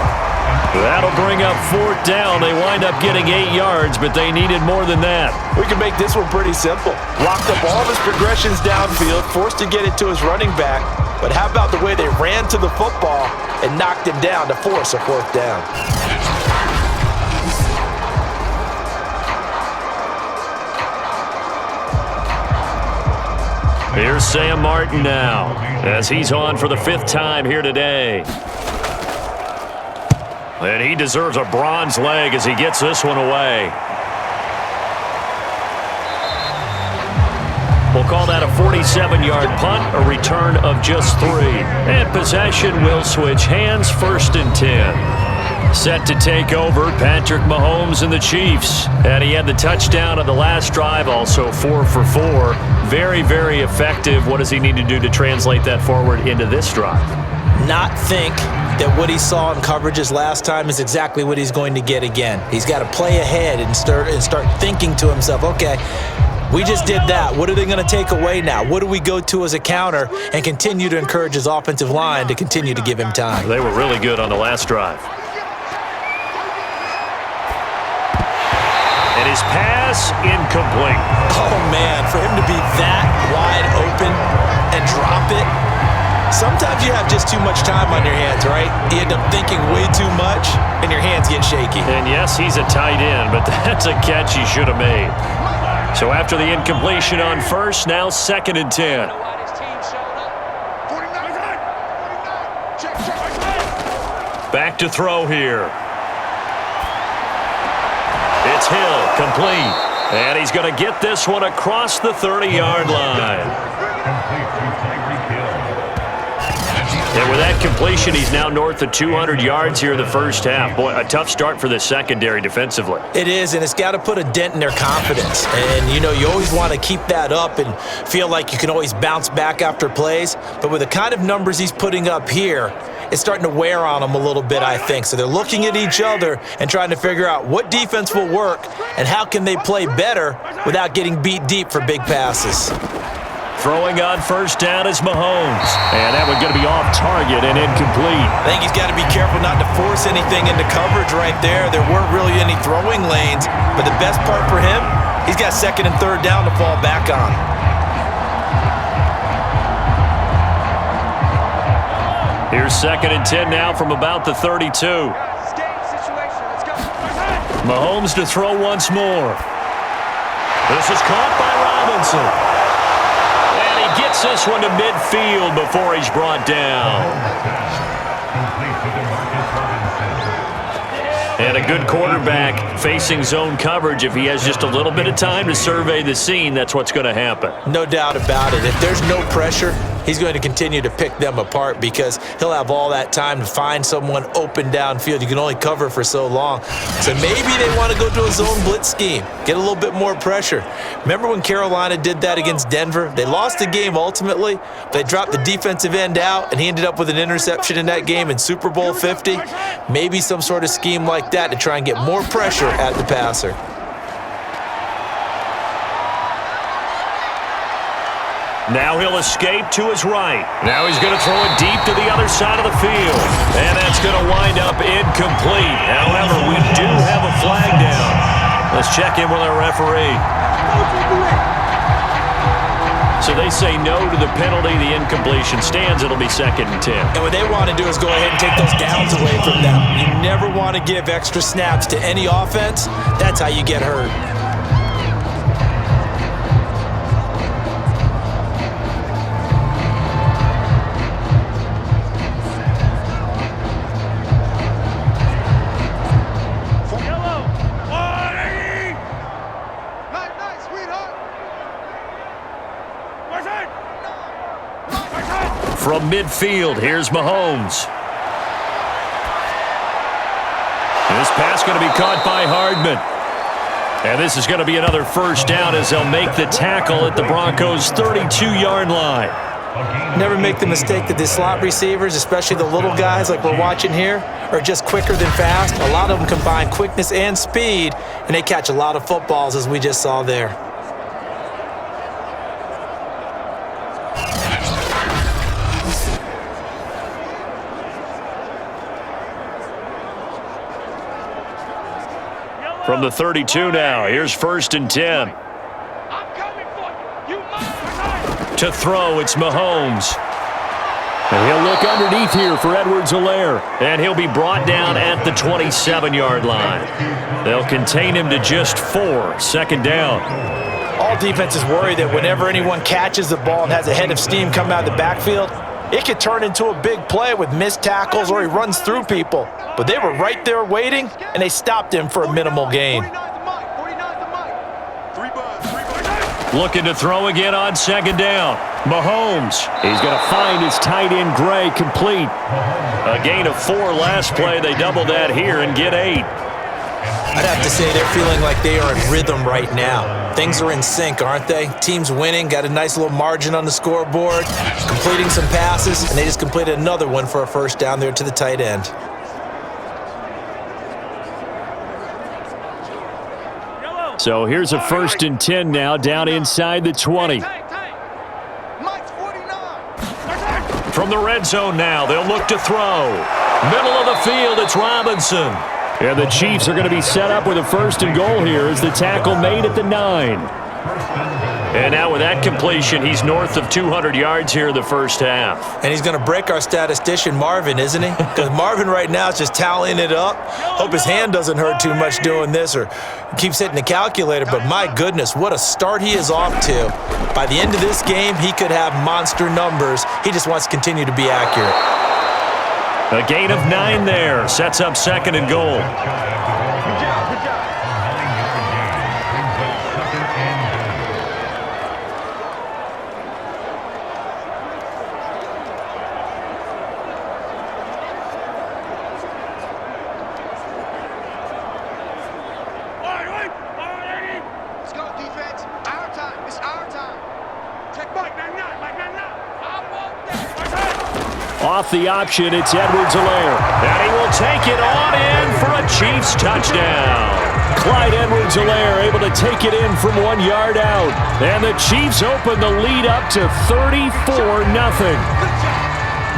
That'll bring up 4th down. They wind up getting 8 yards, but they needed more than that. We can make this one pretty simple. Blocked up all of his progressions downfield, forced to get it to his running back. But how about the way they ran to the football and knocked him down to force a 4th down? Here's Sam Martin now as he's on for the 5th time here today. And he deserves a bronze leg as he gets this one away. We'll call that a 47-yard punt, a return of just 3. And possession will switch hands, 1st and 10. Set to take over, Patrick Mahomes and the Chiefs. And he had the touchdown on the last drive, also 4 for 4. Very, very effective. What does he need to do to translate that forward into this drive? Not think that what he saw in coverages last time is exactly what he's going to get again. He's got to play ahead and start thinking to himself, okay, we just did that. What are they going to take away now? What do we go to as a counter and continue to encourage his offensive line to continue to give him time? They were really good on the last drive. His pass incomplete. Oh, man, for him to be that wide open and drop it. Sometimes you have just too much time on your hands, right? You end up thinking way too much, and your hands get shaky. And yes, he's a tight end, but that's a catch he should have made. So after the incompletion on first, now 2nd and 10. Back to throw here. It's Hill, complete. And he's going to get this one across the 30-yard line. And with that completion, he's now north of 200 yards here in the first half. Boy, a tough start for the secondary defensively. It is, and it's got to put a dent in their confidence. And, you always want to keep that up and feel like you can always bounce back after plays. But with the kind of numbers he's putting up here, it's starting to wear on them a little bit, I think. So they're looking at each other and trying to figure out what defense will work and how can they play better without getting beat deep for big passes. Throwing on first down is Mahomes. And that one's going to be off target and incomplete. I think he's got to be careful not to force anything into coverage right there. There weren't really any throwing lanes. But the best part for him, he's got 2nd and 3rd down to fall back on. Here's 2nd and 10 now from about the 32. Mahomes to throw once more. This is caught by Robinson. Gets this one to midfield before he's brought down. And a good quarterback facing zone coverage. If he has just a little bit of time to survey the scene, that's what's going to happen. No doubt about it. If there's no pressure, he's going to continue to pick them apart because he'll have all that time to find someone open downfield. You can only cover for so long. So maybe they want to go to a zone blitz scheme, get a little bit more pressure. Remember when Carolina did that against Denver? They lost the game ultimately. They dropped the defensive end out, and he ended up with an interception in that game in Super Bowl 50. Maybe some sort of scheme like that to try and get more pressure at the passer. Now he'll escape to his right. Now he's going to throw it deep to the other side of the field. And that's going to wind up incomplete. However, we do have a flag down. Let's check in with our referee. So they say no to the penalty. The incompletion stands. It'll be 2nd and 10. And what they want to do is go ahead and take those downs away from them. You never want to give extra snaps to any offense. That's how you get hurt. From midfield, here's Mahomes. This pass going to be caught by Hardman. And this is going to be another first down as they'll make the tackle at the Broncos' 32-yard line. Never make the mistake that the slot receivers, especially the little guys like we're watching here, are just quicker than fast. A lot of them combine quickness and speed, and they catch a lot of footballs as we just saw there. From the 32 now, here's 1st and 10. To throw, it's Mahomes. And he'll look underneath here for Edwards-Helaire. And he'll be brought down at the 27-yard line. They'll contain him to just 4, 2nd down. All defenses worry that whenever anyone catches the ball and has a head of steam come out of the backfield, it could turn into a big play with missed tackles or he runs through people. But they were right there waiting, and they stopped him for a minimal gain. Looking to throw again on 2nd down. Mahomes. He's going to find his tight end Gray complete. A gain of 4 last play. They double that here and get 8. I'd have to say they're feeling like they are in rhythm right now. Things are in sync, aren't they? Team's winning, got a nice little margin on the scoreboard, completing some passes, and they just completed another one for a first down there to the tight end. So here's a 1st and 10 now down inside the 20. From the red zone now, they'll look to throw. Middle of the field, it's Robinson. And the Chiefs are going to be set up with a 1st and goal here as the tackle made at the 9. And now with that completion, he's north of 200 yards here in the first half. And he's going to break our statistician, Marvin, isn't he? Because Marvin right now is just tallying it up. Hope his hand doesn't hurt too much doing this or keeps hitting the calculator. But my goodness, what a start he is off to. By the end of this game, he could have monster numbers. He just wants to continue to be accurate. A gain of 9 there. Sets up 2nd and goal. Let's go, defense. Our time. It's our time. Check Mike. Off the option, it's Edwards-Helaire. And he will take it on in for a Chiefs touchdown. Clyde Edwards-Helaire able to take it in from 1 yard out. And the Chiefs open the lead up to 34-0.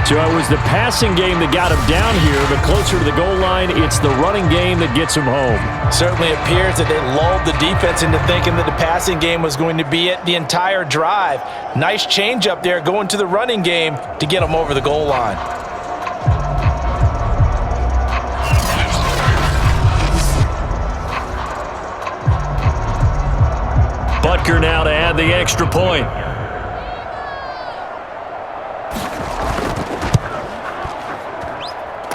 So it was the passing game that got him down here, but closer to the goal line, it's the running game that gets him home. Certainly appears that they lulled the defense into thinking that the passing game was going to be it the entire drive. Nice change up there going to the running game to get them over the goal line. Butker now to add the extra point.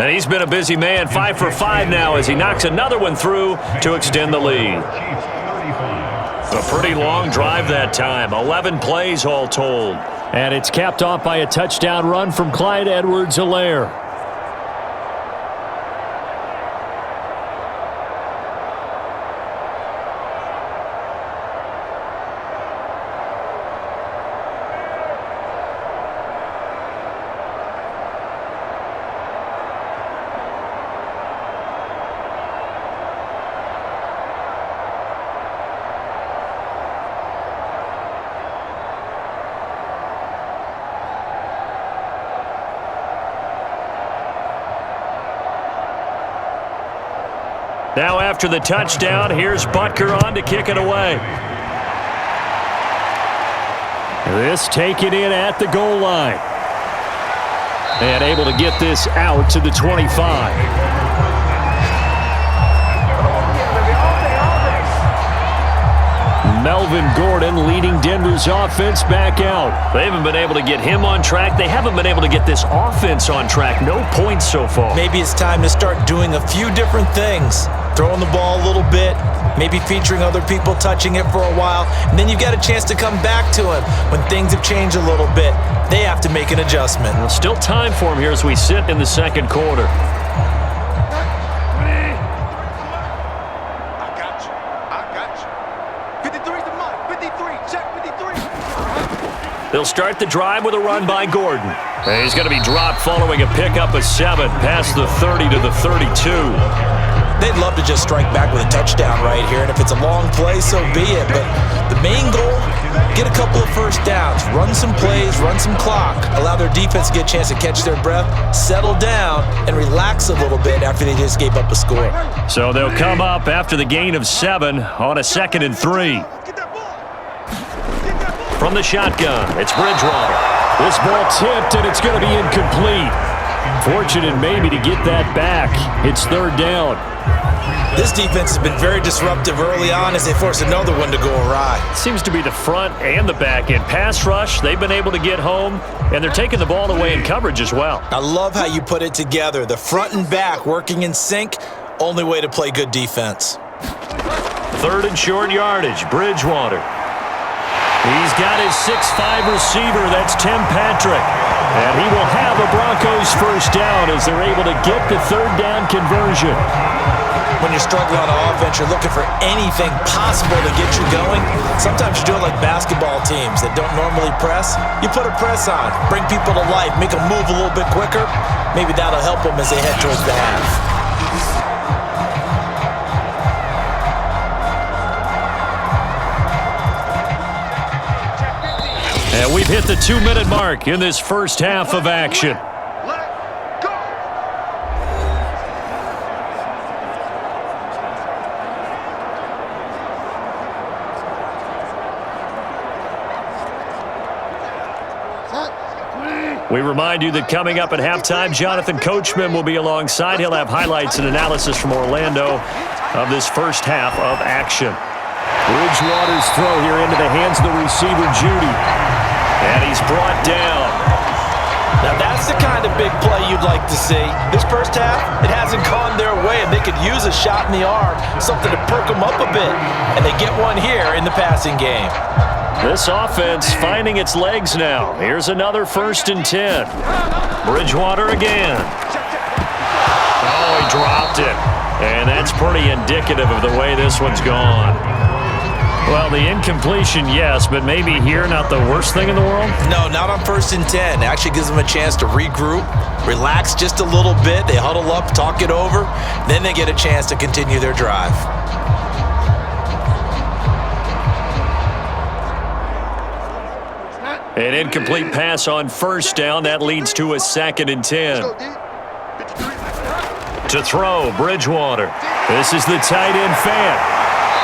And he's been a busy man, 5 for 5 now as he knocks another one through to extend the lead. A pretty long drive that time, 11 plays all told. And it's capped off by a touchdown run from Clyde Edwards-Helaire. Now after the touchdown, here's Butker on to kick it away. This taken in at the goal line. And able to get this out to the 25. Melvin Gordon leading Denver's offense back out. They haven't been able to get him on track. They haven't been able to get this offense on track. No points so far. Maybe it's time to start doing a few different things. Throwing the ball a little bit, maybe featuring other people touching it for a while, and then you've got a chance to come back to him when things have changed a little bit. They have to make an adjustment. Well, still time for him here as we sit in the second quarter. They'll start the drive with a run by Gordon. And he's going to be dropped following a pickup of 7 past the 30 to the 32. They'd love to just strike back with a touchdown right here, and if it's a long play, so be it. But the main goal, get a couple of first downs, run some plays, run some clock, allow their defense to get a chance to catch their breath, settle down, and relax a little bit after they just gave up a score. So they'll come up after the gain of 7 on a 2nd and 3. From the shotgun, it's Bridgewater. This ball tipped, and it's going to be incomplete. Fortunate maybe to get that back. It's 3rd down. This defense has been very disruptive early on as they force another one to go awry. Seems to be the front and the back end. Pass rush, they've been able to get home, and they're taking the ball away in coverage as well. I love how you put it together. The front and back working in sync, only way to play good defense. 3rd and short yardage, Bridgewater. He's got his 6'5" receiver, that's Tim Patrick. And he will have a Broncos first down as they're able to get the 3rd down conversion. When you're struggling on offense, you're looking for anything possible to get you going. Sometimes you do it like basketball teams that don't normally press. You put a press on, bring people to life, make them move a little bit quicker. Maybe that'll help them as they head towards the half. And we've hit the 2-minute mark in this first half of action. We remind you that coming up at halftime, Jonathan Coachman will be alongside. He'll have highlights and analysis from Orlando of this first half of action. Bridgewater's throw here into the hands of the receiver, Judy. And he's brought down. Now that's the kind of big play you'd like to see. This first half, it hasn't gone their way, and they could use a shot in the arm, something to perk them up a bit. And they get one here in the passing game. This offense finding its legs now. Here's another 1st and 10. Bridgewater again. Oh, he dropped it. And that's pretty indicative of the way this one's gone. Well, the incompletion, yes, but maybe here not the worst thing in the world? No, not on 1st and 10. It actually gives them a chance to regroup, relax just a little bit. They huddle up, talk it over. Then they get a chance to continue their drive. An incomplete pass on 1st down. That leads to a 2nd and 10. To throw, Bridgewater. This is the tight end fan.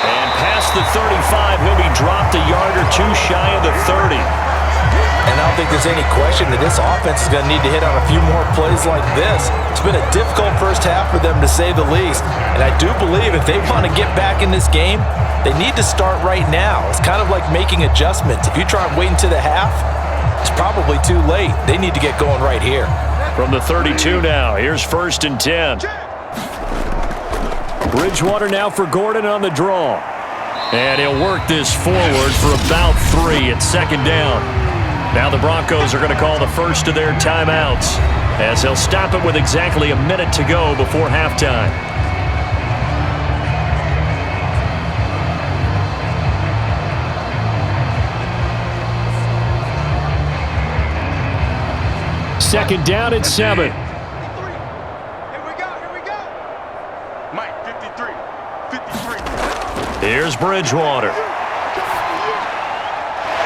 And past the 35, he'll be dropped a yard or two shy of the 30. And I don't think there's any question that this offense is going to need to hit on a few more plays like this. It's been a difficult first half for them, to say the least. And I do believe if they want to get back in this game, they need to start right now. It's kind of like making adjustments. If you try and wait until the half, it's probably too late. They need to get going right here. From the 32 now, here's 1st and 10. Bridgewater now for Gordon on the draw. And he'll work this forward for about 3 at 2nd down. Now the Broncos are going to call the first of their timeouts, as they'll stop it with exactly a minute to go before halftime. Second down at 7. Mike, 53. 53. Here's Bridgewater.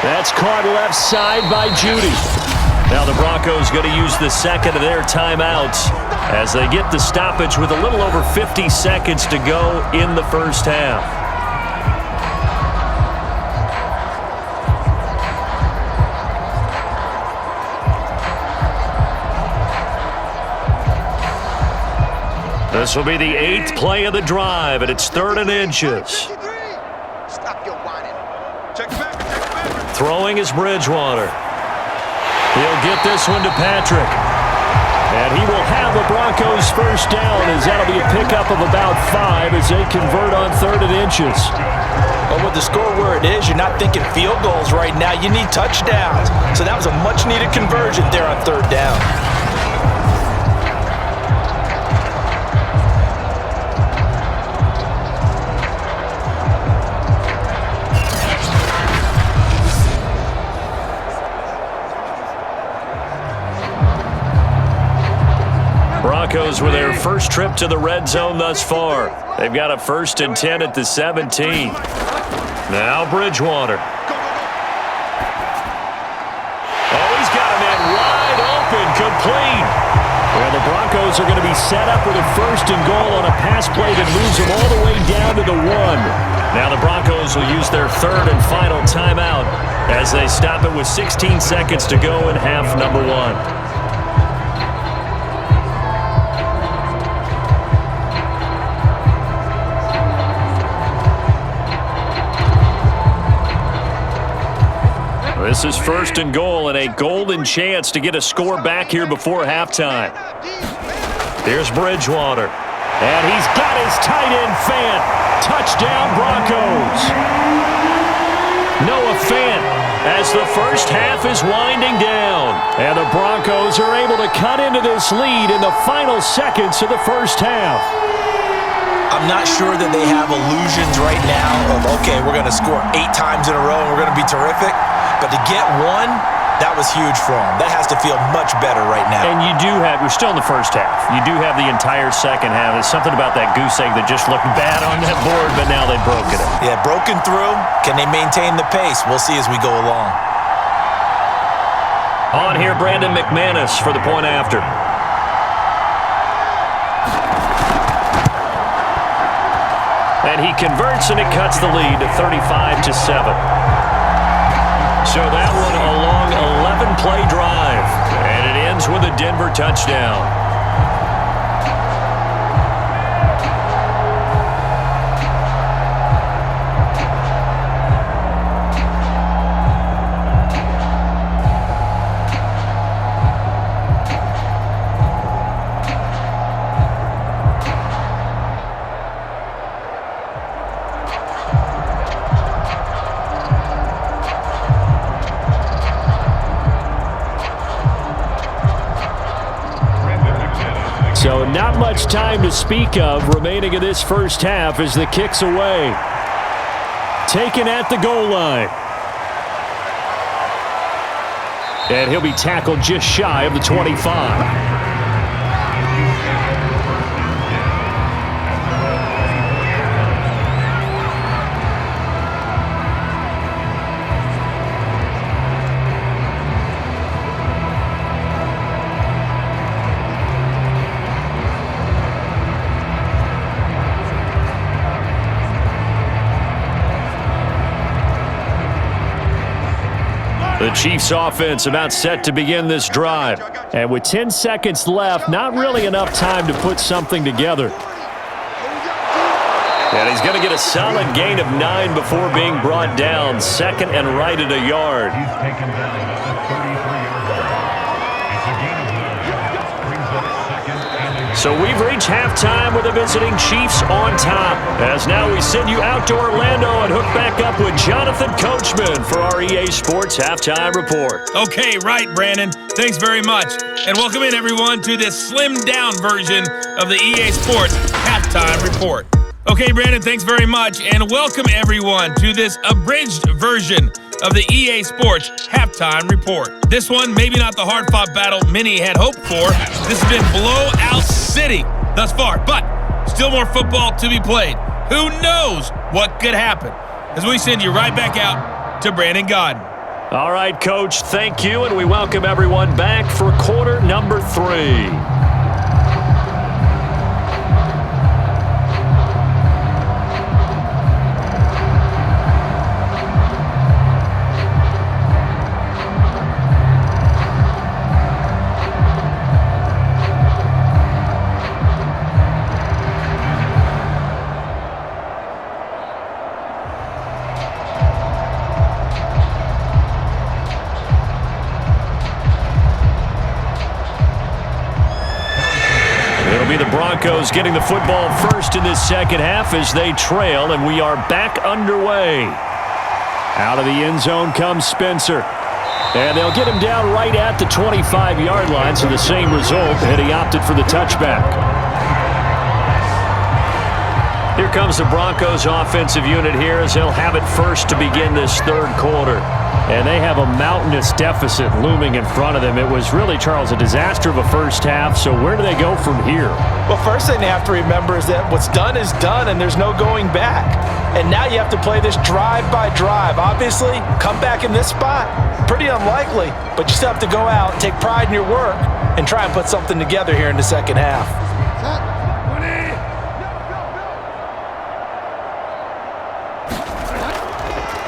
That's caught left side by Judy. Now the Broncos going to use the second of their timeouts as they get the stoppage with a little over 50 seconds to go in the first half. This will be the 8th play of the drive, and it's 3rd and inches. Stop your whining. Check back. Throwing is Bridgewater. He'll get this one to Patrick. And he will have the Broncos first down, as that'll be a pickup of about 5 as they convert on 3rd and inches. But with the score where it is, you're not thinking field goals right now. You need touchdowns. So that was a much-needed conversion there on 3rd down. Broncos with their first trip to the red zone thus far. They've got a 1st and 10 at the 17. Now Bridgewater. Oh, he's got a man wide open, complete. Well, the Broncos are going to be set up with a 1st and goal on a pass play that moves them all the way down to the 1. Now the Broncos will use their 3rd and final timeout as they stop it with 16 seconds to go in half number 1. This is 1st and goal and a golden chance to get a score back here before halftime. Here's Bridgewater. And he's got his tight end fan. Touchdown Broncos. Noah Fant as the first half is winding down. And the Broncos are able to cut into this lead in the final seconds of the first half. I'm not sure that they have illusions right now of, okay, we're going to score 8 times in a row and we're going to be terrific. But to get one, that was huge for them. That has to feel much better right now. And you do have, we're still in the first half. You do have the entire second half. There's something about that goose egg that just looked bad on that board, but now they've broken it. Yeah, broken through. Can they maintain the pace? We'll see as we go along. On here, Brandon McManus for the point after. And he converts, and it cuts the lead to 35-7. So that one a long 11-play drive. And it Mahomes with a Denver touchdown. So not much time to speak of remaining in this first half as the kick's away. Taken at the goal line. And he'll be tackled just shy of the 25. The Chiefs offense about set to begin this drive. And with 10 seconds left, not really enough time to put something together. And he's going to get a solid gain of 9 before being brought down. Second and right at a yard. He's taken down at the 33-yard line. It's a gain of 9. Brings up second and a yard. So we've reached halftime with the visiting Chiefs on top. As now we send you out to Orlando and hook back up with Jonathan Coachman for our EA Sports Halftime Report. Okay, right, Brandon. Thanks very much. And welcome in, everyone, to this slimmed-down version of the EA Sports Halftime Report. Okay, Brandon, thanks very much. And welcome, everyone, to this abridged version of the EA Sports Halftime Report. This one, maybe not the hard-fought battle many had hoped for. This has been blowout city thus far, but still more football to be played. Who knows what could happen as we send you right back out to Brandon Godden. All right, Coach, thank you, and we welcome everyone back for quarter number 3. The Broncos getting the football first in this second half as they trail, and we are back underway. Out of the end zone comes Spencer. And they'll get him down right at the 25-yard line, so the same result, and he opted for the touchback. Here comes the Broncos offensive unit here as they'll have it first to begin this third quarter. And they have a mountainous deficit looming in front of them. It was really, Charles, a disaster of a first half. So where do they go from here? Well, first thing they have to remember is that what's done is done, and there's no going back. And now you have to play this drive by drive. Obviously, come back in this spot, pretty unlikely, but you still have to go out, take pride in your work, and try and put something together here in the second half.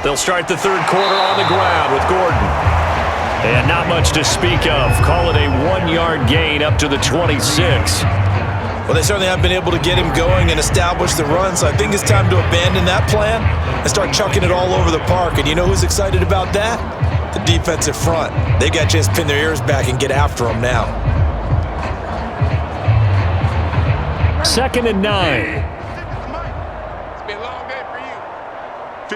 They'll start the third quarter on the ground with Gordon. And not much to speak of. Call it a 1-yard gain up to the 26. Well, they certainly have been able to get him going and establish the run, so I think it's time to abandon that plan and start chucking it all over the park. And you know who's excited about that? The defensive front. They got to just pin their ears back and get after him now. 2nd and 9. It's been a long day for you.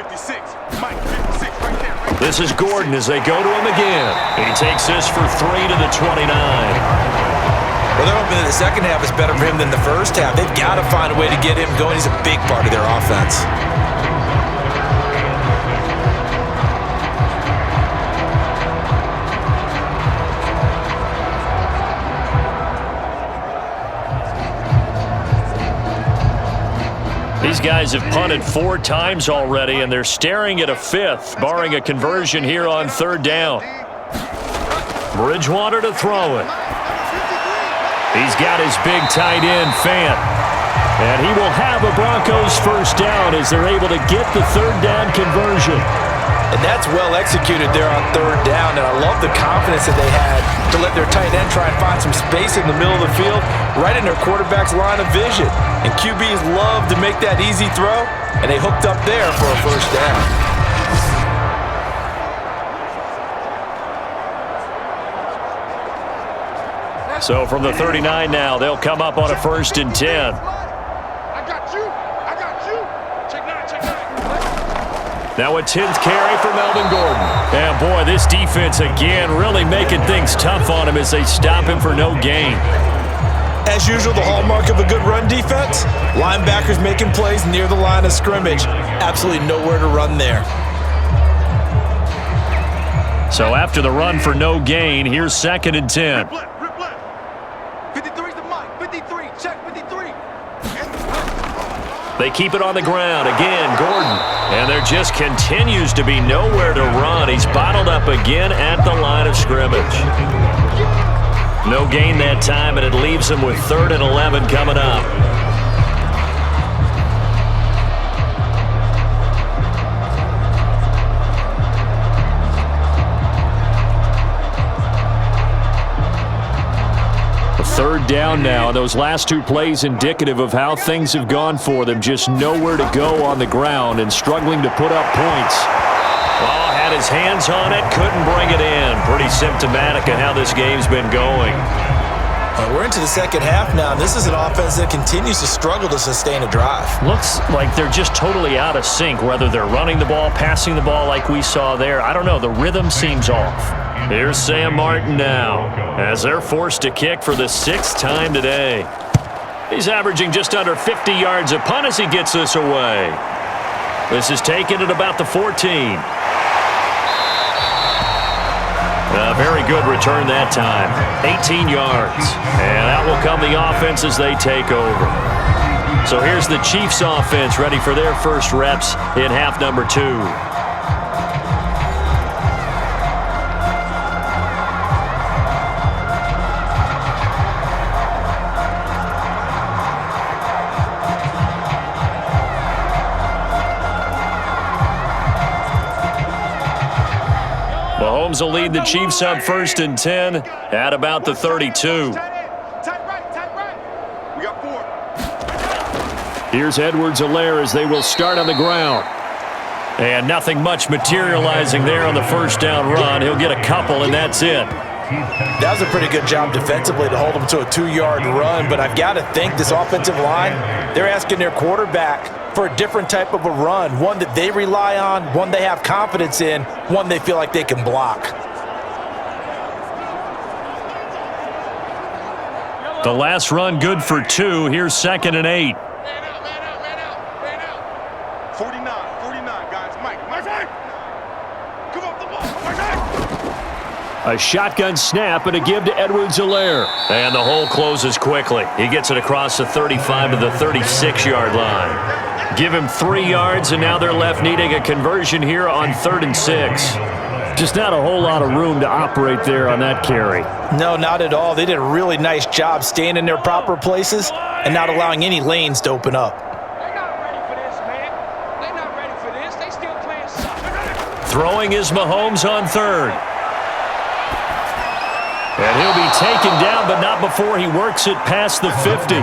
56. Mike, 56 right there. Right This is Gordon as they go to him again. He takes this for 3 to the 29. Well, they're hoping that the second half is better for him than the first half. They've got to find a way to get him going. He's a big part of their offense. These guys have punted 4 times already, and they're staring at a 5th, barring a conversion here on 3rd down. Bridgewater to throw it. He's got his big tight end, Fant. And he will have a Broncos first down as they're able to get the 3rd down conversion. And that's well executed there on third down, and I love the confidence that they had to let their tight end try and find some space in the middle of the field, right in their quarterback's line of vision. And QBs love to make that easy throw, and they hooked up there for a first down. So from the 39 now, they'll come up on a 1st and 10. Now a 10th carry for Melvin Gordon. And boy, this defense again really making things tough on him as they stop him for no gain. As usual, the hallmark of a good run defense, linebackers making plays near the line of scrimmage. Absolutely nowhere to run there. So after the run for no gain, here's 2nd and 10. 53's the mic. 53. Check 53. They keep it on the ground. Again, Gordon. And there just continues to be nowhere to run. He's bottled up again at the line of scrimmage. No gain that time, and it leaves him with 3rd and 11 coming up. Third down now. Those last 2 plays indicative of how things have gone for them. Just nowhere to go on the ground and struggling to put up points. Oh, had his hands on it, couldn't bring it in. Pretty symptomatic of how this game's been going. We're into the second half now, and this is an offense that continues to struggle to sustain a drive. Looks like they're just totally out of sync, whether they're running the ball, passing the ball like we saw there. I don't know. The rhythm seems off. Here's Sam Martin now as they're forced to kick for the 6th time today. He's averaging just under 50 yards a punt as he gets this away. This is taken at about the 14. A very good return that time. 18 yards. And that will come the offense as they take over. So here's the Chiefs offense ready for their first reps in half number 2. Mahomes will lead the Chiefs up 1st and 10 at about the 32. Here's Edwards-Helaire as they will start on the ground. And nothing much materializing there on the first down run. He'll get a couple, and that's it. That was a pretty good job defensively to hold him to a 2-yard run, but I've got to think this offensive line, they're asking their quarterback for a different type of a run, one that they rely on, one they have confidence in, one they feel like they can block. The last run good for 2. Here's 2nd and 8. 49, guys. Mike. Come off the ball. A shotgun snap and a give to Edwards-Helaire. And the hole closes quickly. He gets it across the 35 to the 36-yard line. Give him 3 yards, and now they're left needing a conversion here on 3rd and 6. Just not a whole lot of room to operate there on that carry. No, not at all. They did a really nice job staying in their proper places and not allowing any lanes to open up. They're not ready for this, man. They're not ready for this. They still playing soccer. Throwing is Mahomes on 3rd. And he'll be taken down, but not before he works it past the 50.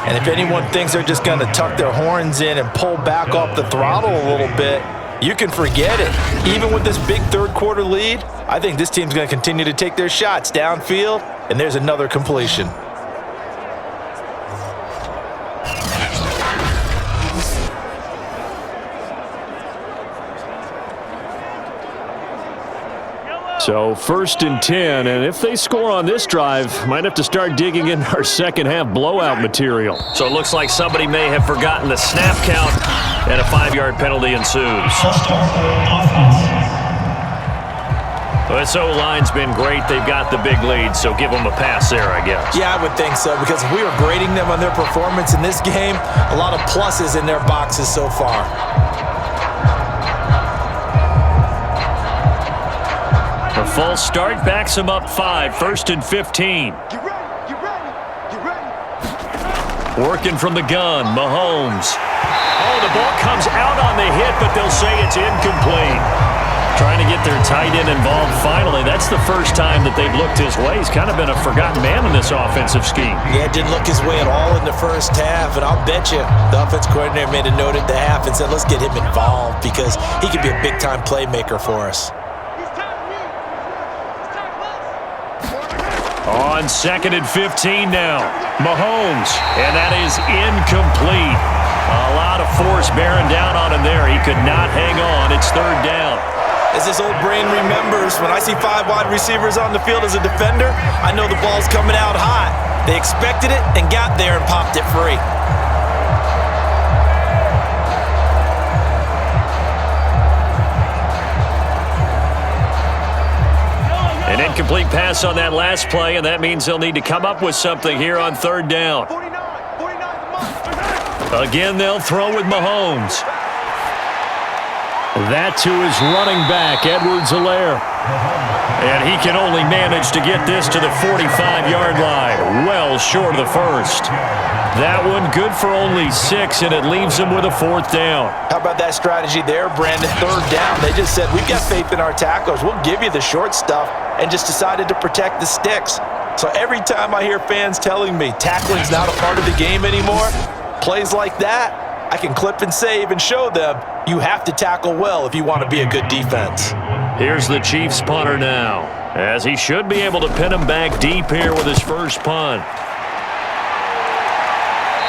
And if anyone thinks they're just going to tuck their horns in and pull back off the throttle a little bit, you can forget it. Even with this big third-quarter lead, I think this team's going to continue to take their shots downfield, and there's another completion. So 1st and 10, and if they score on this drive, might have to start digging in our second half blowout material. So it looks like somebody may have forgotten the snap count, and a 5-yard penalty ensues. Well, this O-line's been great. They've got the big lead, so give them a pass there, I guess. Yeah, I would think so, because if we were grading them on their performance in this game, a lot of pluses in their boxes so far. A false start backs him up 5, 1st and 15. Get ready. Get ready. Get ready. Working from the gun, Mahomes. Oh, the ball comes out on the hit, but they'll say it's incomplete. Trying to get their tight end involved finally. That's the first time that they've looked his way. He's kind of been a forgotten man in this offensive scheme. Yeah, didn't look his way at all in the first half, and I'll bet you the offense coordinator made a note at the half and said, let's get him involved because he could be a big-time playmaker for us. On 2nd and 15 now, Mahomes, and that is incomplete. A lot of force bearing down on him there. He could not hang on. It's 3rd down. As his old brain remembers, when I see 5 wide receivers on the field as a defender, I know the ball's coming out hot. They expected it and got there and popped it free. An incomplete pass on that last play, and that means they'll need to come up with something here on 3rd down. Again, they'll throw with Mahomes. That to his running back, Edwards-Helaire. And he can only manage to get this to the 45-yard line, well short of the first. That one good for only 6, and it leaves him with a 4th down. How about that strategy there, Brandon? 3rd down. They just said, we've got faith in our tacklers. We'll give you the short stuff, and just decided to protect the sticks. So every time I hear fans telling me tackling's not a part of the game anymore, plays like that, I can clip and save and show them you have to tackle well if you want to be a good defense. Here's the Chiefs punter now, as he should be able to pin him back deep here with his first punt.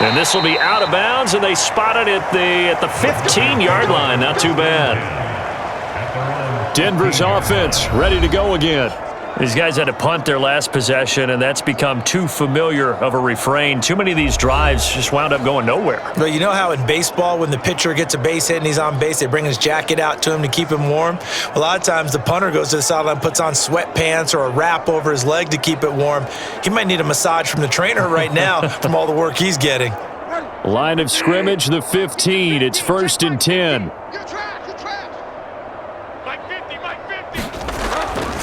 And this will be out of bounds, and they spot it at the 15-yard line. Not too bad. Denver's offense ready to go again. These guys had to punt their last possession, and that's become too familiar of a refrain. Too many of these drives just wound up going nowhere. But you know how in baseball, when the pitcher gets a base hit and he's on base, they bring his jacket out to him to keep him warm? A lot of times the punter goes to the sideline, puts on sweatpants or a wrap over his leg to keep it warm. He might need a massage from the trainer right now from all the work he's getting. Line of scrimmage, the 15. It's 1st and 10.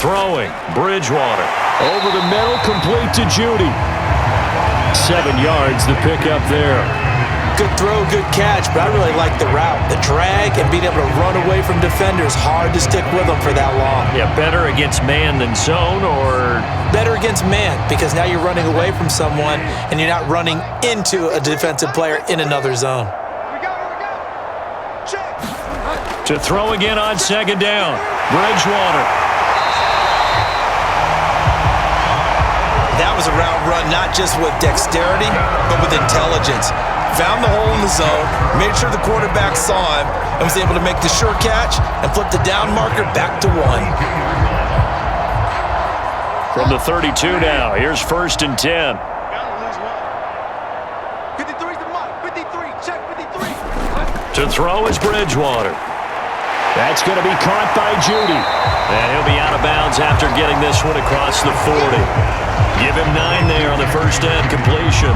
Throwing, Bridgewater. Over the middle, complete to Judy. 7 yards, the pickup there. Good throw, good catch, but I really like the route. The drag and being able to run away from defenders, hard to stick with them for that long. Yeah, better against man than zone, or? Better against man, because now you're running away from someone and you're not running into a defensive player in another zone. To throw again on 2nd down, Bridgewater. That was a route run not just with dexterity, but with intelligence. Found the hole in the zone, made sure the quarterback saw him, and was able to make the sure catch and flip the down marker back to 1. From the 32 now, here's 1st and 10. 53's the mark. 53. Check 53. To throw is Bridgewater. That's going to be caught by Judy. And he'll be out of bounds after getting this one across the 40. Give him 9 there on the first end completion.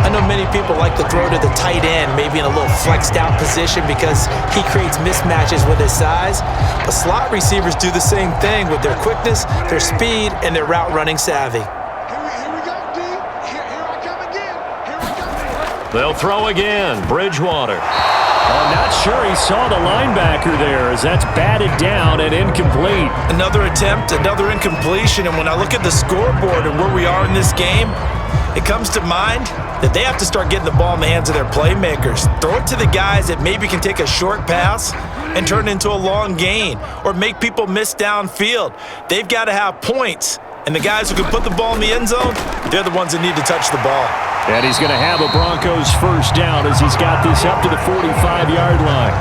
I know many people like to throw to the tight end, maybe in a little flexed out position because he creates mismatches with his size. But slot receivers do the same thing with their quickness, their speed, and their route running savvy. Here we go, D. Here I come again. Here we go. They'll throw again. Bridgewater. I'm not sure he saw the linebacker there as that's batted down and incomplete. Another attempt, another incompletion, and when I look at the scoreboard and where we are in this game, it comes to mind that they have to start getting the ball in the hands of their playmakers. Throw it to the guys that maybe can take a short pass and turn it into a long gain or make people miss downfield. They've got to have points, and the guys who can put the ball in the end zone, they're the ones that need to touch the ball. And he's going to have a Broncos first down as he's got this up to the 45-yard line.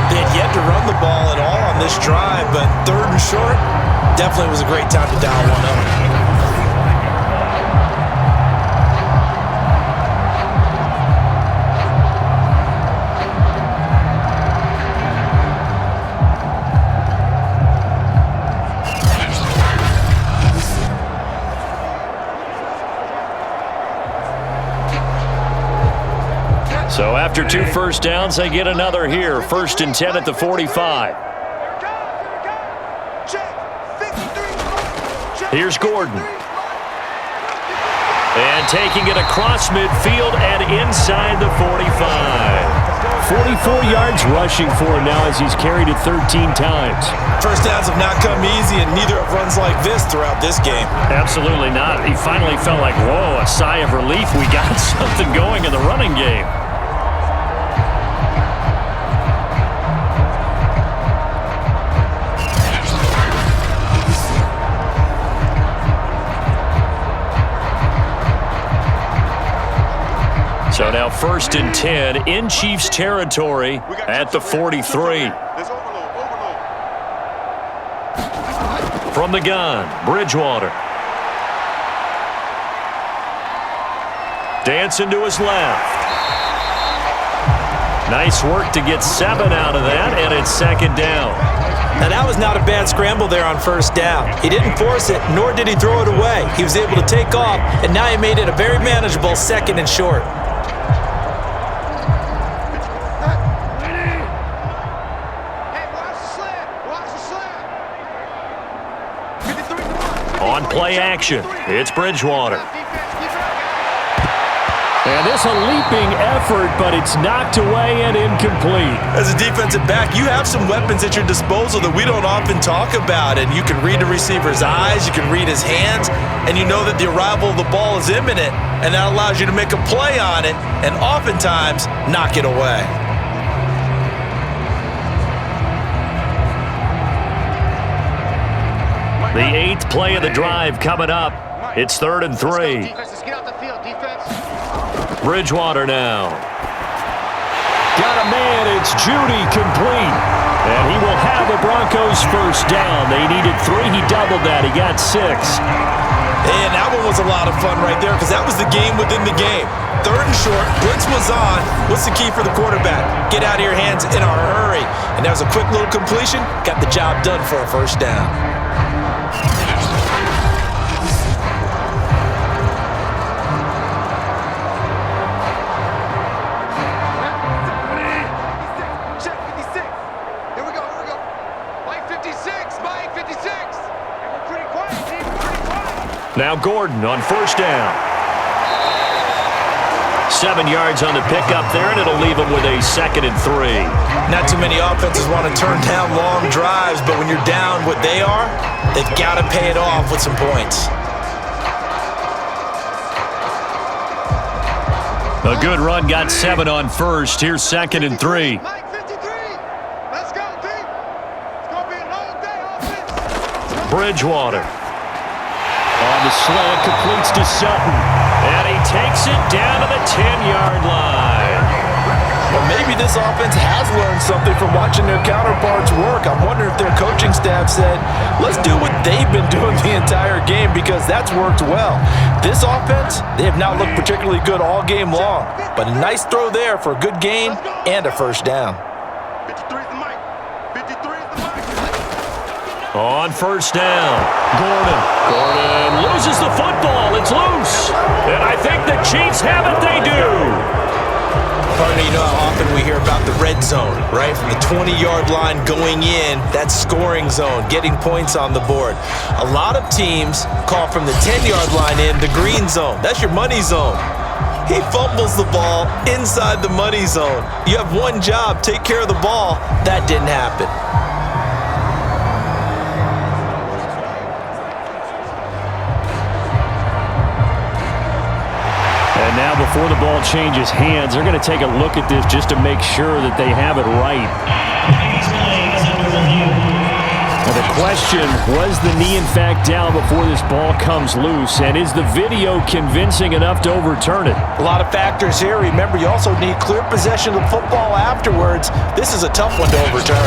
They had yet to run the ball at all on this drive, but 3rd and short definitely was a great time to dial one up. So after 2 first downs, they get another here. 1st and 10 at the 45. Here's Gordon. And taking it across midfield and inside the 45. 44 yards rushing for him now as he's carried it 13 times. First downs have not come easy, and neither have runs like this throughout this game. Absolutely not. He finally felt like, whoa, a sigh of relief. We got something going in the running game. So now 1st and 10 in Chiefs territory at the 43. From the gun, Bridgewater. Dancing to his left. Nice work to get 7 out of that, and it's 2nd down. Now that was not a bad scramble there on 1st down. He didn't force it, nor did he throw it away. He was able to take off, and now he made it a very manageable 2nd and short. On play action, it's Bridgewater. And this a leaping effort, but it's knocked away and incomplete. As a defensive back, you have some weapons at your disposal that we don't often talk about, and you can read the receiver's eyes, you can read his hands, and you know that the arrival of the ball is imminent, and that allows you to make a play on it and oftentimes knock it away. The 8th play of the drive coming up. It's 3rd and 3. Bridgewater now. Got a man, it's Judy, complete. And he will have the Broncos 1st down. They needed 3, he doubled that, he got 6. And that one was a lot of fun right there because that was the game within the game. 3rd and short, blitz was on. What's the key for the quarterback? Get out of your hands in a hurry. And that was a quick little completion, got the job done for a 1st down. Now Gordon on 1st down. 7 yards on the pickup there, and it'll leave him with a 2nd and 3. Not too many offenses want to turn down long drives, but when you're down what they are, they've got to pay it off with some points. A good run got 7 on 1st. Here's 2nd and 3. Bridgewater. On the slant, completes to Sutton. And he takes it down to the 10-yard line. Well, maybe this offense has learned something from watching their counterparts work. I'm wondering if their coaching staff said, let's do what they've been doing the entire game because that's worked well. This offense, they have not looked particularly good all game long, but a nice throw there for a good gain and a 1st down. On 1st down, Gordon loses the football. It's loose. And I think the Chiefs have it. They do. Partner, you know how often we hear about the red zone, right? From the 20-yard line going in, that's scoring zone, getting points on the board. A lot of teams call from the 10-yard line in the green zone. That's your money zone. He fumbles the ball inside the money zone. You have one job, take care of the ball. That didn't happen. And now before the ball changes hands, they're going to take a look at this just to make sure that they have it right. Now the question, was the knee in fact down before this ball comes loose? And is the video convincing enough to overturn it? A lot of factors here. Remember, you also need clear possession of the football afterwards. This is a tough one to overturn.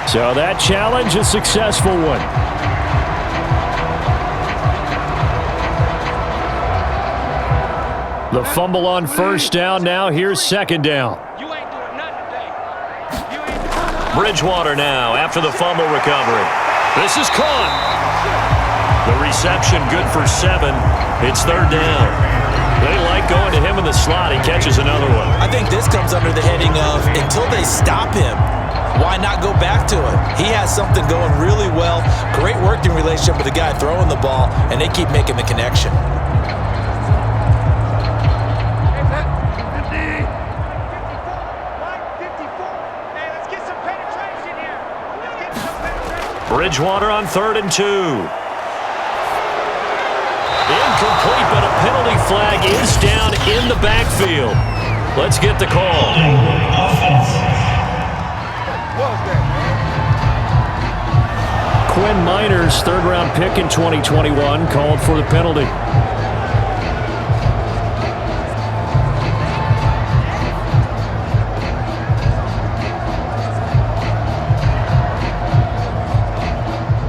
So that challenge, a successful one. The fumble on 1st down. Now here's 2nd down. Bridgewater now after the fumble recovery. This is caught. The reception good for 7. It's third down. They like going to him in the slot. He catches another one. I think this comes under the heading of until they stop him, why not go back to it? He has something going really well. Great working relationship with the guy throwing the ball, and they keep making the connection. Bridgewater on 3rd and 2. Incomplete, but a penalty flag is down in the backfield. Let's get the call. Quinn Miners, third-round pick in 2021, called for the penalty.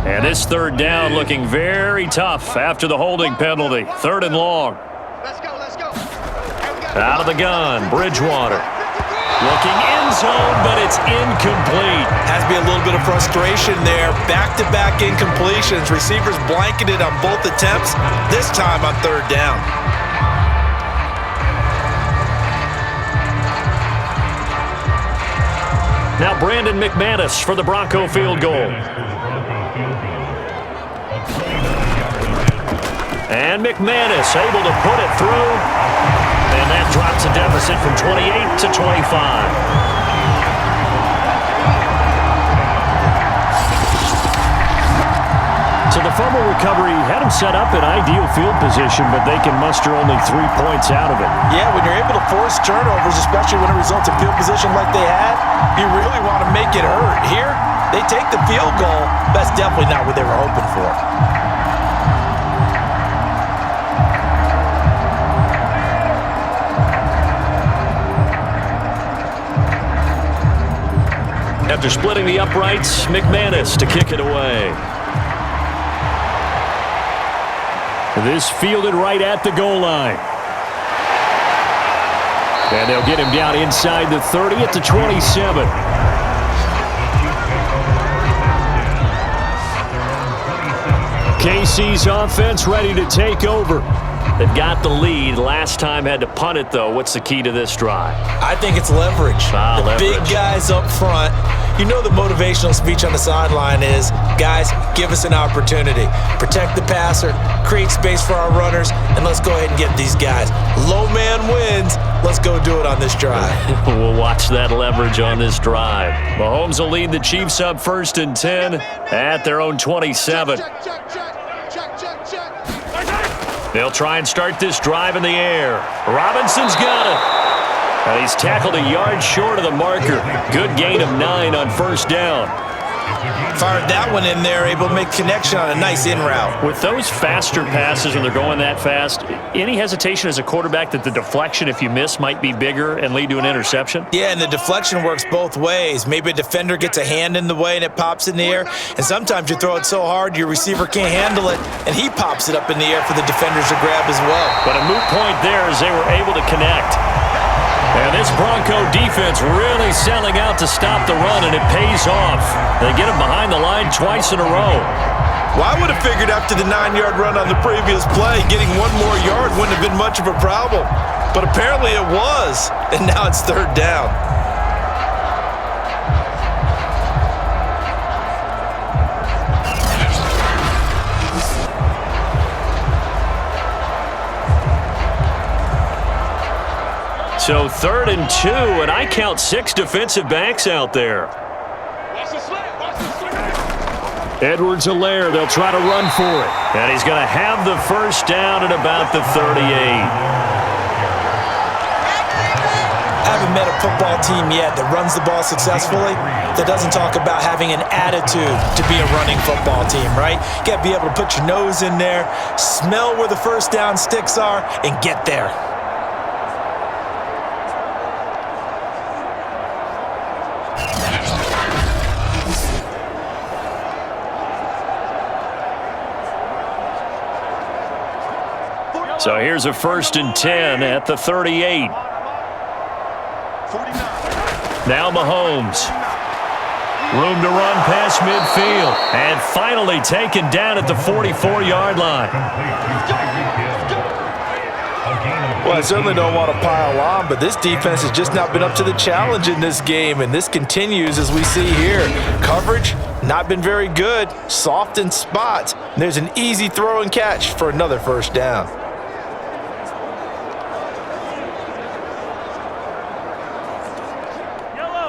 And this third down looking very tough after the holding penalty. 3rd and long. Let's go, let's go. Out of the gun, Bridgewater. Looking end zone, but it's incomplete. Has to be a little bit of frustration there. Back-to-back incompletions. Receivers blanketed on both attempts, this time on 3rd down. Now Brandon McManus for the Bronco field goal. And McManus able to put it through. And that drops a deficit from 28 to 25. So the fumble recovery had him set up in ideal field position, but they can muster only 3 points out of it. Yeah, when you're able to force turnovers, especially when it results in field position like they had, you really want to make it hurt. Here, they take the field goal. That's definitely not what they were hoping for. After splitting the uprights, McManus to kick it away. This fielded right at the goal line. And they'll get him down inside the 30 at the 27. KC's offense ready to take over. They've got the lead. Last time had to punt it, though. What's the key to this drive? I think it's leverage. The leverage. Big guys up front. You know the motivational speech on the sideline is, guys, give us an opportunity. Protect the passer, create space for our runners, and let's go ahead and get these guys. Low man wins. Let's go do it on this drive. We'll watch that leverage on this drive. Mahomes will lead the Chiefs up 1st and 10 at their own 27. They'll try and start this drive in the air. Robinson's got it. And he's tackled a yard short of the marker. Good gain of 9 on 1st down. Fired that one in there, able to make connection on a nice in route. With those faster passes and they're going that fast, any hesitation as a quarterback that the deflection, if you miss, might be bigger and lead to an interception? Yeah, and the deflection works both ways. Maybe a defender gets a hand in the way and it pops in the air, and sometimes you throw it so hard your receiver can't handle it, and he pops it up in the air for the defenders to grab as well. But a moot point there as they were able to connect. And this Bronco defense really selling out to stop the run, and it pays off. They get him behind the line twice in a row. Well, I would have figured after the 9-yard run on the previous play, getting one more yard wouldn't have been much of a problem. But apparently it was, and now it's 3rd down. So 3rd and 2, and I count 6 defensive backs out there. Edwards-Helaire, they'll try to run for it. And he's going to have the 1st down at about the 38. Haven't met a football team yet that runs the ball successfully, that doesn't talk about having an attitude to be a running football team, right? You got to be able to put your nose in there, smell where the 1st down sticks are, and get there. So here's a 1st and 10 at the 38. Now Mahomes. Room to run past midfield. And finally taken down at the 44-yard line. Well, I certainly don't want to pile on, but this defense has just not been up to the challenge in this game, and this continues as we see here. Coverage, not been very good, soft in spots. And there's an easy throw and catch for another first down.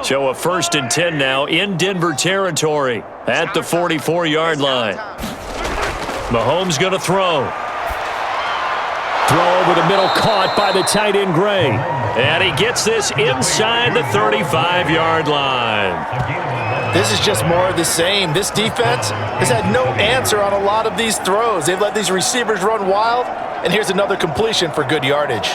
So a 1st and 10 now in Denver territory at the 44-yard line. Mahomes going to throw. Throw over the middle, caught by the tight end Gray. And he gets this inside the 35-yard line. This is just more of the same. This defense has had no answer on a lot of these throws. They've let these receivers run wild, and here's another completion for good yardage.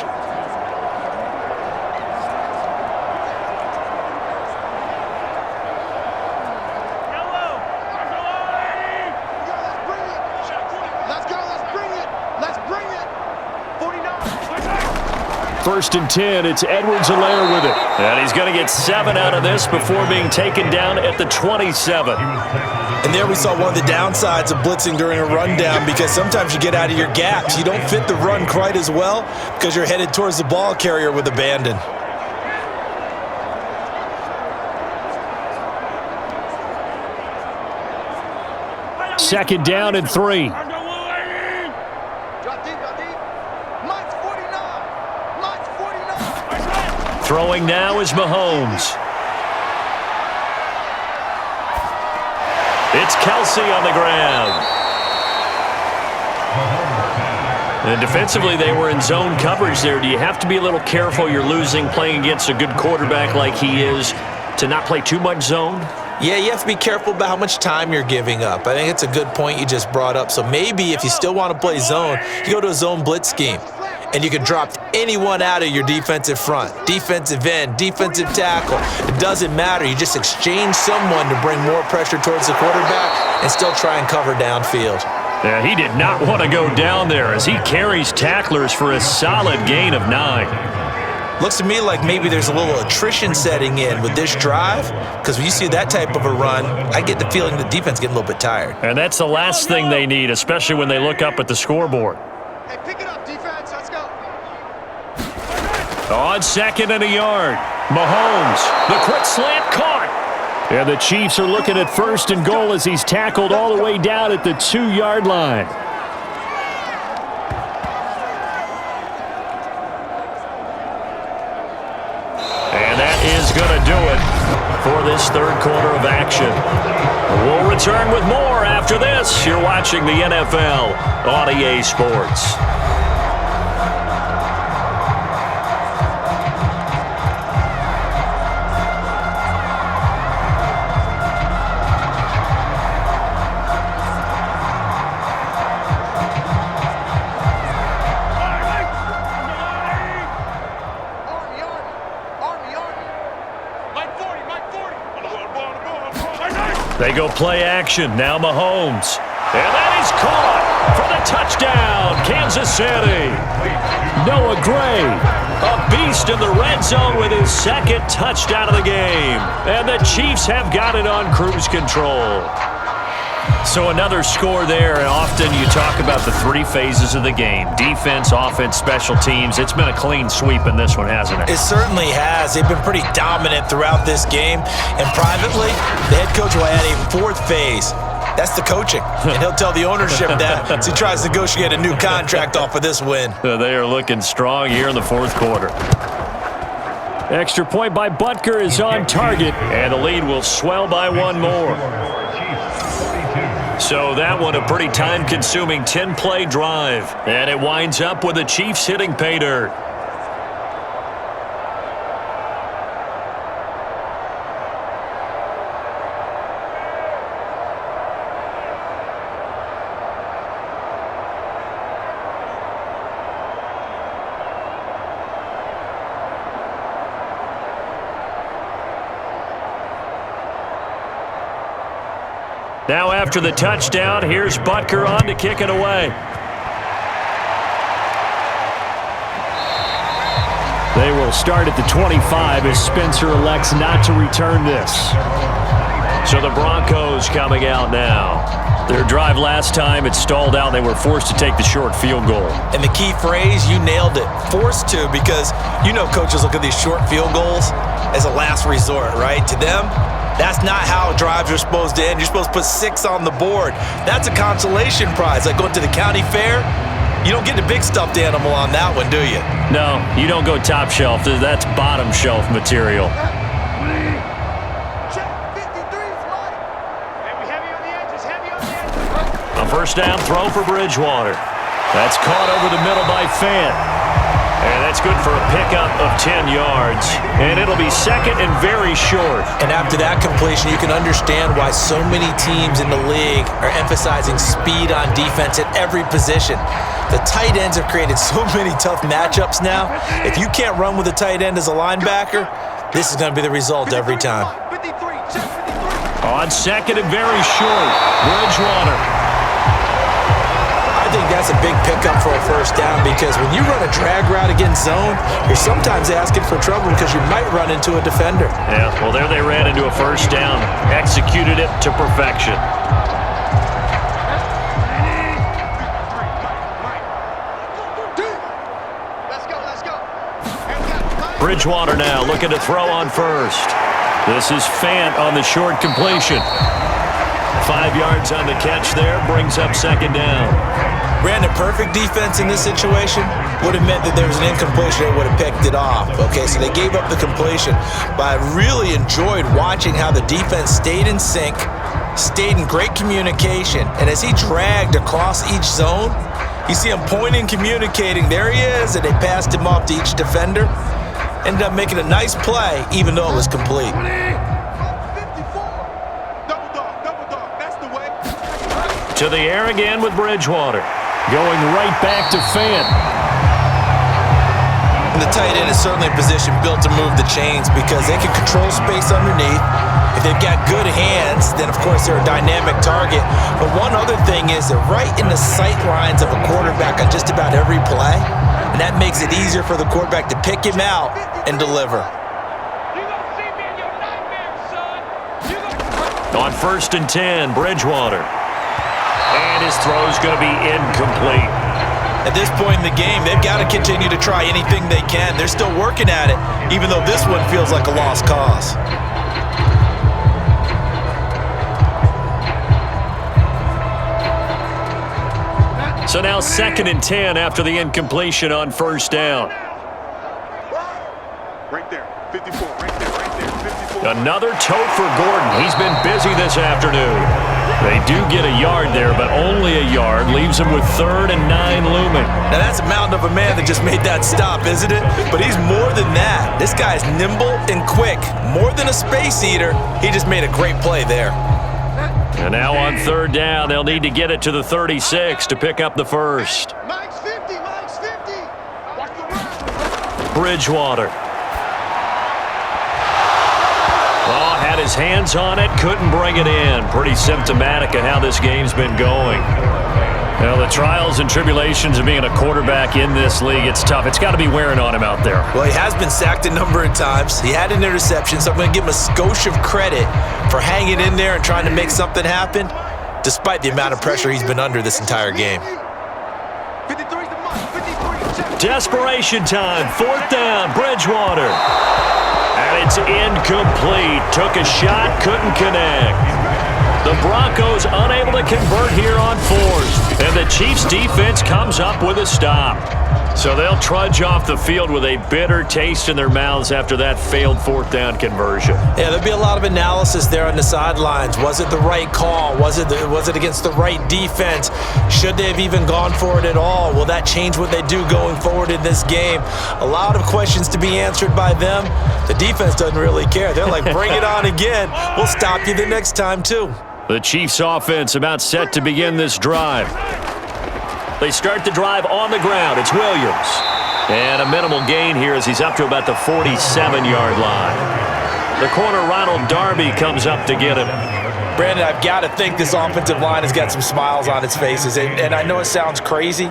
First and 10, it's Edwards-Helaire with it. And he's going to get 7 out of this before being taken down at the 27. And there we saw one of the downsides of blitzing during a rundown, because sometimes you get out of your gaps. You don't fit the run quite as well because you're headed towards the ball carrier with abandon. Second down and 3. Throwing now is Mahomes. It's Kelsey on the ground. And defensively, they were in zone coverage there. Do you have to be a little careful? You're losing playing against a good quarterback like he is to not play too much zone? Yeah, you have to be careful about how much time you're giving up. I think it's a good point you just brought up. So maybe if you still want to play zone, you go to a zone blitz scheme. And you can drop anyone out of your defensive front. Defensive end, defensive tackle. It doesn't matter. You just exchange someone to bring more pressure towards the quarterback and still try and cover downfield. Yeah, he did not want to go down there as he carries tacklers for a solid gain of 9. Looks to me like maybe there's a little attrition setting in with this drive, because when you see that type of a run, I get the feeling the defense getting a little bit tired. And that's the last thing they need, especially when they look up at the scoreboard. Hey, pick it up, defense. Let's go. On 2nd and a yard, Mahomes, the quick slant caught. And the Chiefs are looking at 1st and goal as he's tackled all the way down at the 2-yard line. And that is going to do it for this 3rd quarter of action. We'll return with more after this. You're watching the NFL on EA Sports. They go play action. Now Mahomes. And that is caught for the touchdown, Kansas City. Noah Gray, a beast in the red zone with his 2nd touchdown of the game. And the Chiefs have got it on cruise control. So another score there, and often you talk about the 3 phases of the game. Defense, offense, special teams. It's been a clean sweep in this one, hasn't it? It certainly has. They've been pretty dominant throughout this game. And privately, the head coach will add a 4th phase. That's the coaching. And he'll tell the ownership that as he tries to negotiate a new contract off of this win. They are looking strong here in the 4th quarter. Extra point by Butker is on target, and the lead will swell by 1 more. So that one a pretty time-consuming 10-play drive. And it winds up with the Chiefs hitting pay dirt. Now after the touchdown, here's Butker on to kick it away. They will start at the 25 as Spencer elects not to return this. So the Broncos coming out now. Their drive last time, it stalled out. They were forced to take the short field goal. And the key phrase, you nailed it. Forced to, because you know coaches look at these short field goals as a last resort, right? To them, that's not how drives are supposed to end. You're supposed to put 6 on the board. That's a consolation prize. Like going to the county fair, you don't get the big stuffed animal on that one, do you? No, you don't go top shelf. That's bottom shelf material. A first down throw for Bridgewater. That's caught over the middle by Fant. And that's good for a pickup of 10 yards. And it'll be second and very short. And after that completion, you can understand why so many teams in the league are emphasizing speed on defense at every position. The tight ends have created so many tough matchups now. If you can't run with a tight end as a linebacker, this is going to be the result every time. On second and very short, Bridgewater. I think that's a big pickup for a first down, because when you run a drag route against zone, you're sometimes asking for trouble because you might run into a defender. Yeah, well, there they ran into a first down. Executed it to perfection. Bridgewater now looking to throw on first. This is Fant on the short completion. 5 yards on the catch there, brings up second down. Brandon, perfect defense in this situation would have meant that there was an incompletion that would have picked it off. Okay, so they gave up the completion, but I really enjoyed watching how the defense stayed in sync, stayed in great communication, and as he dragged across each zone, you see him pointing, communicating, there he is, and they passed him off to each defender. Ended up making a nice play, even though it was complete. To the air again with Bridgewater. Going right back to Fant. And the tight end is certainly a position built to move the chains because they can control space underneath. If they've got good hands, then of course they're a dynamic target. But one other thing is they're right in the sight lines of a quarterback on just about every play. And that makes it easier for the quarterback to pick him out and deliver. On first and 10, Bridgewater. And his throw's going to be incomplete. At this point in the game, they've got to continue to try anything they can. They're still working at it, even though this one feels like a lost cause. So now second and 10 after the incompletion on first down. Right there, 54, right there, 54. Another tote for Gordon. He's been busy this afternoon. They do get a yard there, but only a yard. Leaves him with 3rd and 9 looming. Now that's a mountain of a man that just made that stop, isn't it? But he's more than that. This guy's nimble and quick. More than a space eater. He just made a great play there. And now on third down, they'll need to get it to the 36 to pick up the first. Mike's 50, Mike's 50. Watch the run. Bridgewater. Oh, had his hands on it, couldn't bring it in. Pretty symptomatic of how this game's been going. Well, the trials and tribulations of being a quarterback in this league, it's tough. It's got to be wearing on him out there. Well, he has been sacked a number of times. He had an interception, so I'm going to give him a skosh of credit for hanging in there and trying to make something happen, despite the amount of pressure he's been under this entire game. 53's the mark, 53. Desperation time, fourth down, Bridgewater. And it's incomplete. Took a shot, couldn't connect. The Broncos unable to convert here on fourth. And the Chiefs defense comes up with a stop. So they'll trudge off the field with a bitter taste in their mouths after that failed fourth down conversion. Yeah, there'll be a lot of analysis there on the sidelines. Was it the right call? Was it against the right defense? Should they have even gone for it at all? Will that change what they do going forward in this game? A lot of questions to be answered by them. The defense doesn't really care. They're like, bring it on again. We'll stop you the next time, too. The Chiefs offense about set to begin this drive. They start the drive on the ground. It's Williams. And a minimal gain here as he's up to about the 47-yard line. The corner, Ronald Darby, comes up to get him. Brandon, I've got to think this offensive line has got some smiles on its faces. And I know it sounds crazy,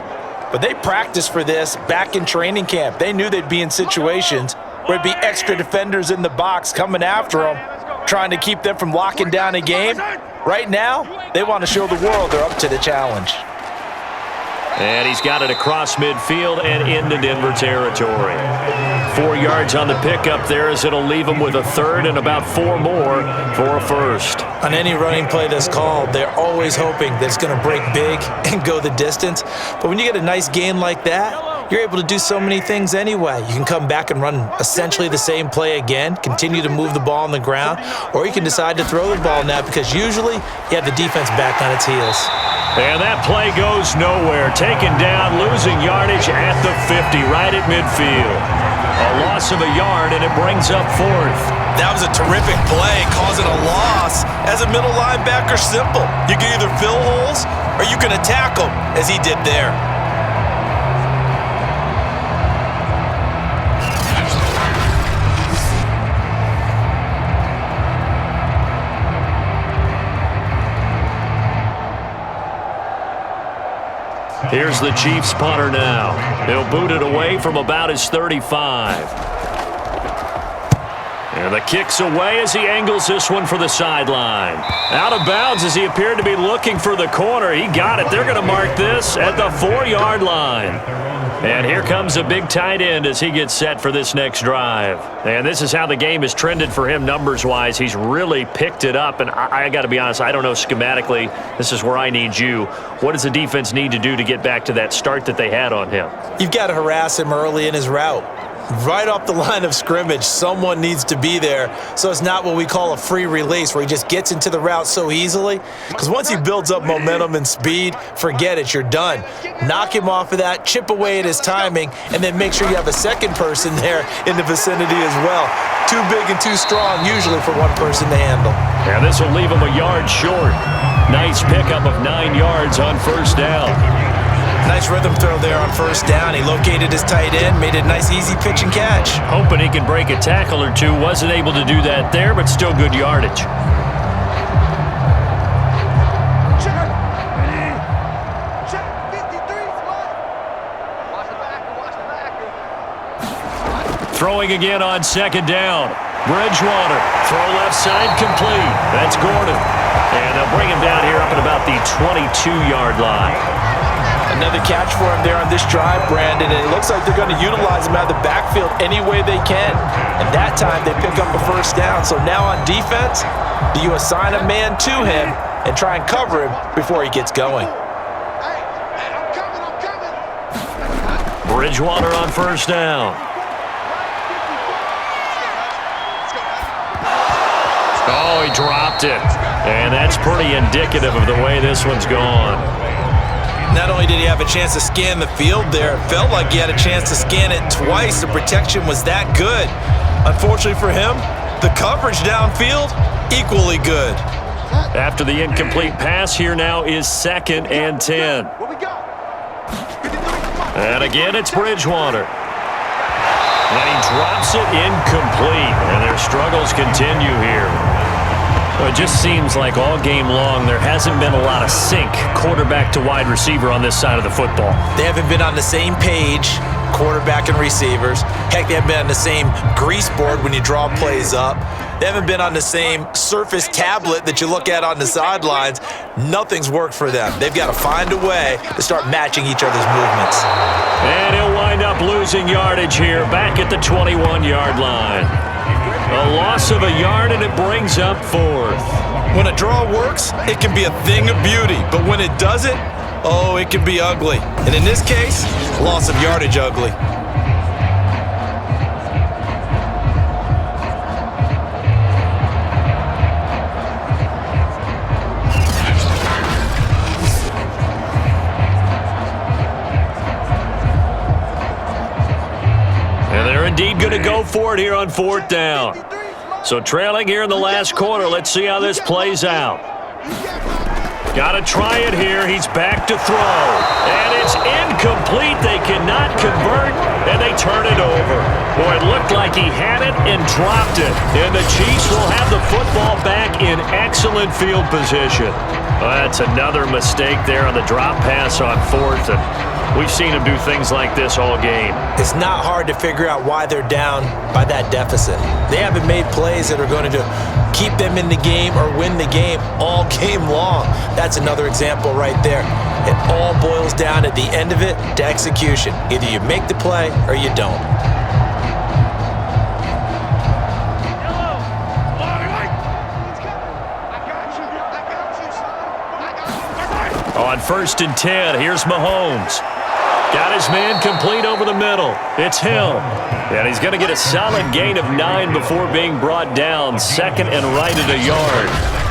but they practiced for this back in training camp. They knew they'd be in situations where it'd be extra defenders in the box coming after them. trying to keep them from locking down a game. Right now, they want to show the world they're up to the challenge. And he's got it across midfield and into Denver territory. 4 yards on the pickup there as it'll leave him with a third and about 4 more for a first. On any running play that's called, they're always hoping that it's going to break big and go the distance. But when you get a nice gain like that, you're able to do so many things anyway. You can come back and run essentially the same play again, continue to move the ball on the ground, or you can decide to throw the ball now because usually you have the defense back on its heels. And that play goes nowhere. Taken down, losing yardage at the 50, right at midfield. A loss of a yard, and it brings up 4th. That was a terrific play, causing a loss. As a middle linebacker, simple. You can either fill holes or you can attack them, as he did there. Here's the Chiefs punter now. He'll boot it away from about his 35. And the kick's away as he angles this one for the sideline. Out of bounds as he appeared to be looking for the corner. He got it. They're going to mark this at the 4-yard line. And here comes a big tight end as he gets set for this next drive. And this is how the game has trended for him numbers-wise. He's really picked it up. And I got to be honest, I don't know schematically. This is where I need you. What does the defense need to do to get back to that start that they had on him? You've got to harass him early in his route. Right off the line of scrimmage, someone needs to be there so it's not what we call a free release where he just gets into the route so easily. Because once he builds up momentum and speed, forget it, you're done. Knock him off of that, chip away at his timing, and then make sure you have a second person there in the vicinity as well. Too big and too strong usually for one person to handle. And this will leave him a yard short. Nice pickup of 9 yards on first down. Nice rhythm throw there on first down. He located his tight end, made it a nice easy pitch and catch. Hoping he could break a tackle or two. Wasn't able to do that there, but still good yardage. Throwing again on second down. Bridgewater, throw left side complete. That's Gordon. And they'll bring him down here up at about the 22-yard line. Another catch for him there on this drive, Brandon, and it looks like they're going to utilize him out of the backfield any way they can. And that time they pick up a first down. So now on defense, do you assign a man to him and try and cover him before he gets going? Bridgewater on first down. Oh, he dropped it. And that's pretty indicative of the way this one's gone. Not only did he have a chance to scan the field there, it felt like he had a chance to scan it twice. The protection was that good. Unfortunately for him, the coverage downfield, equally good. After the incomplete pass, here now is 2nd and 10. And again, it's Bridgewater. And he drops it incomplete. And their struggles continue here. It just seems like all game long there hasn't been a lot of sync quarterback to wide receiver on this side of the football. They haven't been on the same page, quarterback and receivers. Heck, they haven't been on the same grease board when you draw plays up. They haven't been on the same surface tablet that you look at on the sidelines. Nothing's worked for them. They've got to find a way to start matching each other's movements. And he'll wind up losing yardage here back at the 21-yard line. A loss of a yard, and it brings up 4th. When a draw works, it can be a thing of beauty. But when it doesn't, oh, it can be ugly. And in this case, loss of yardage ugly. Indeed going to go for it here on 4th down. So trailing here in the last quarter. Let's see how this plays out. Got to try it here. He's back to throw. And it's incomplete. They cannot convert, and they turn it over. Boy, it looked like he had it and dropped it. And the Chiefs will have the football back in excellent field position. Well, that's another mistake there on the drop pass on 4th. And We've seen him do things like this all game. It's not hard to figure out why they're down by that deficit. They haven't made plays that are going to keep them in the game or win the game all game long. That's another example right there. It all boils down at the end of it to execution. Either you make the play or you don't. On 1st and 10, here's Mahomes. Got his man complete over the middle. It's Hill. And he's going to get a solid gain of 9 before being brought down. Second and right at a yard.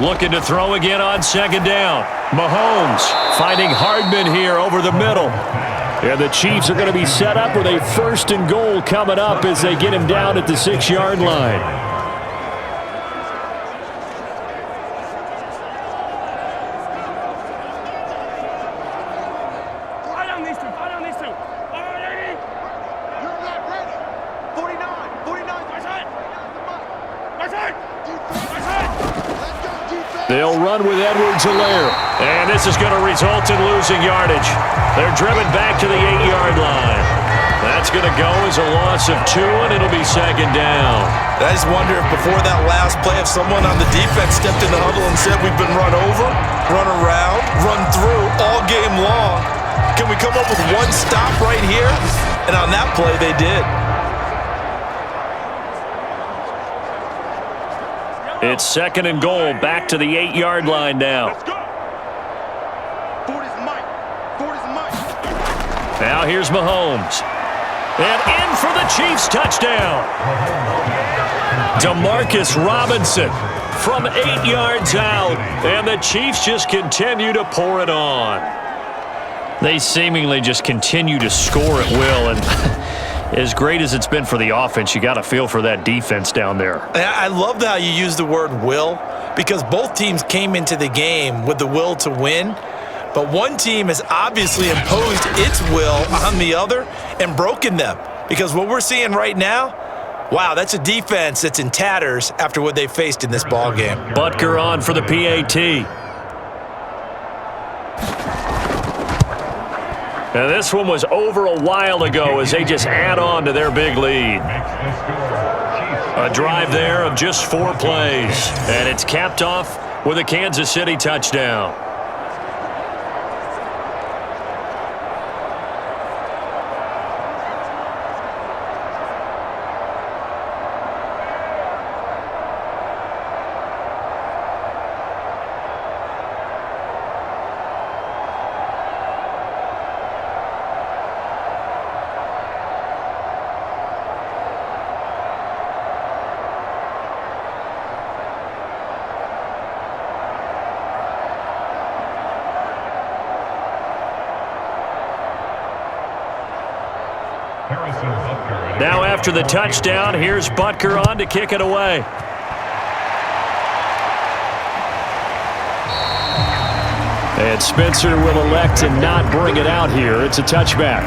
Looking to throw again on 2nd down. Mahomes finding Hardman here over the middle. And the Chiefs are going to be set up with a 1st and goal coming up as they get him down at the 6-yard line. They'll run with Edwards-Helaire. And this is going to result in losing yardage. They're driven back to the 8-yard line. That's going to go as a loss of 2, and it'll be 2nd down. I just wonder if before that last play, if someone on the defense stepped in the huddle and said, we've been run over, run around, run through all game long. Can we come up with one stop right here? And on that play, they did. It's 2nd and goal, back to the 8-yard line now. Let's go. Forty's Mike. Now here's Mahomes. And in for the Chiefs touchdown. Demarcus Robinson from 8 yards out. And the Chiefs just continue to pour it on. They seemingly just continue to score at will. And as great as it's been for the offense, you got to feel for that defense down there. I love how you use the word will, because both teams came into the game with the will to win, but one team has obviously imposed its will on the other and broken them. Because what we're seeing right now, wow, that's a defense that's in tatters after what they faced in this ball game. Butker on for the PAT. And this one was over a while ago as they just add on to their big lead. A drive there of just 4 plays. And it's capped off with a Kansas City touchdown. Now after the touchdown, here's Butker on to kick it away. And Spencer will elect to not bring it out here. It's a touchback.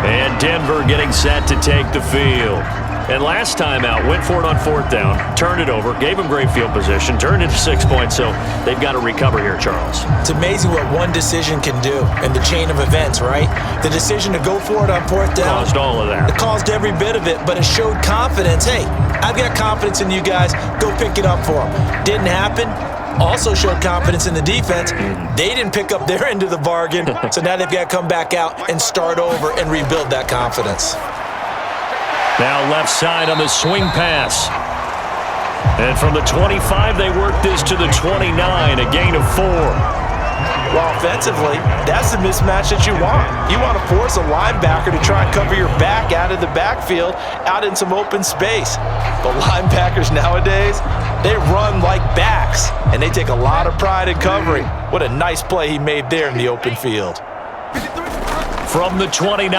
And Denver getting set to take the field. And last time out, went for it on 4th down, turned it over, gave them great field position, turned it to 6 points, so they've got to recover here, Charles. It's amazing what one decision can do in the chain of events, right? The decision to go for it on 4th down. Caused all of that. It caused every bit of it, but it showed confidence. Hey, I've got confidence in you guys. Go pick it up for them. Didn't happen. Also showed confidence in the defense. They didn't pick up their end of the bargain, so now they've got to come back out and start over and rebuild that confidence. Now left side on the swing pass. And from the 25, they work this to the 29, a gain of 4. Well, offensively, that's the mismatch that you want. You want to force a linebacker to try and cover your back out of the backfield, out in some open space. But linebackers nowadays, they run like backs, and they take a lot of pride in covering. What a nice play he made there in the open field. From the 29,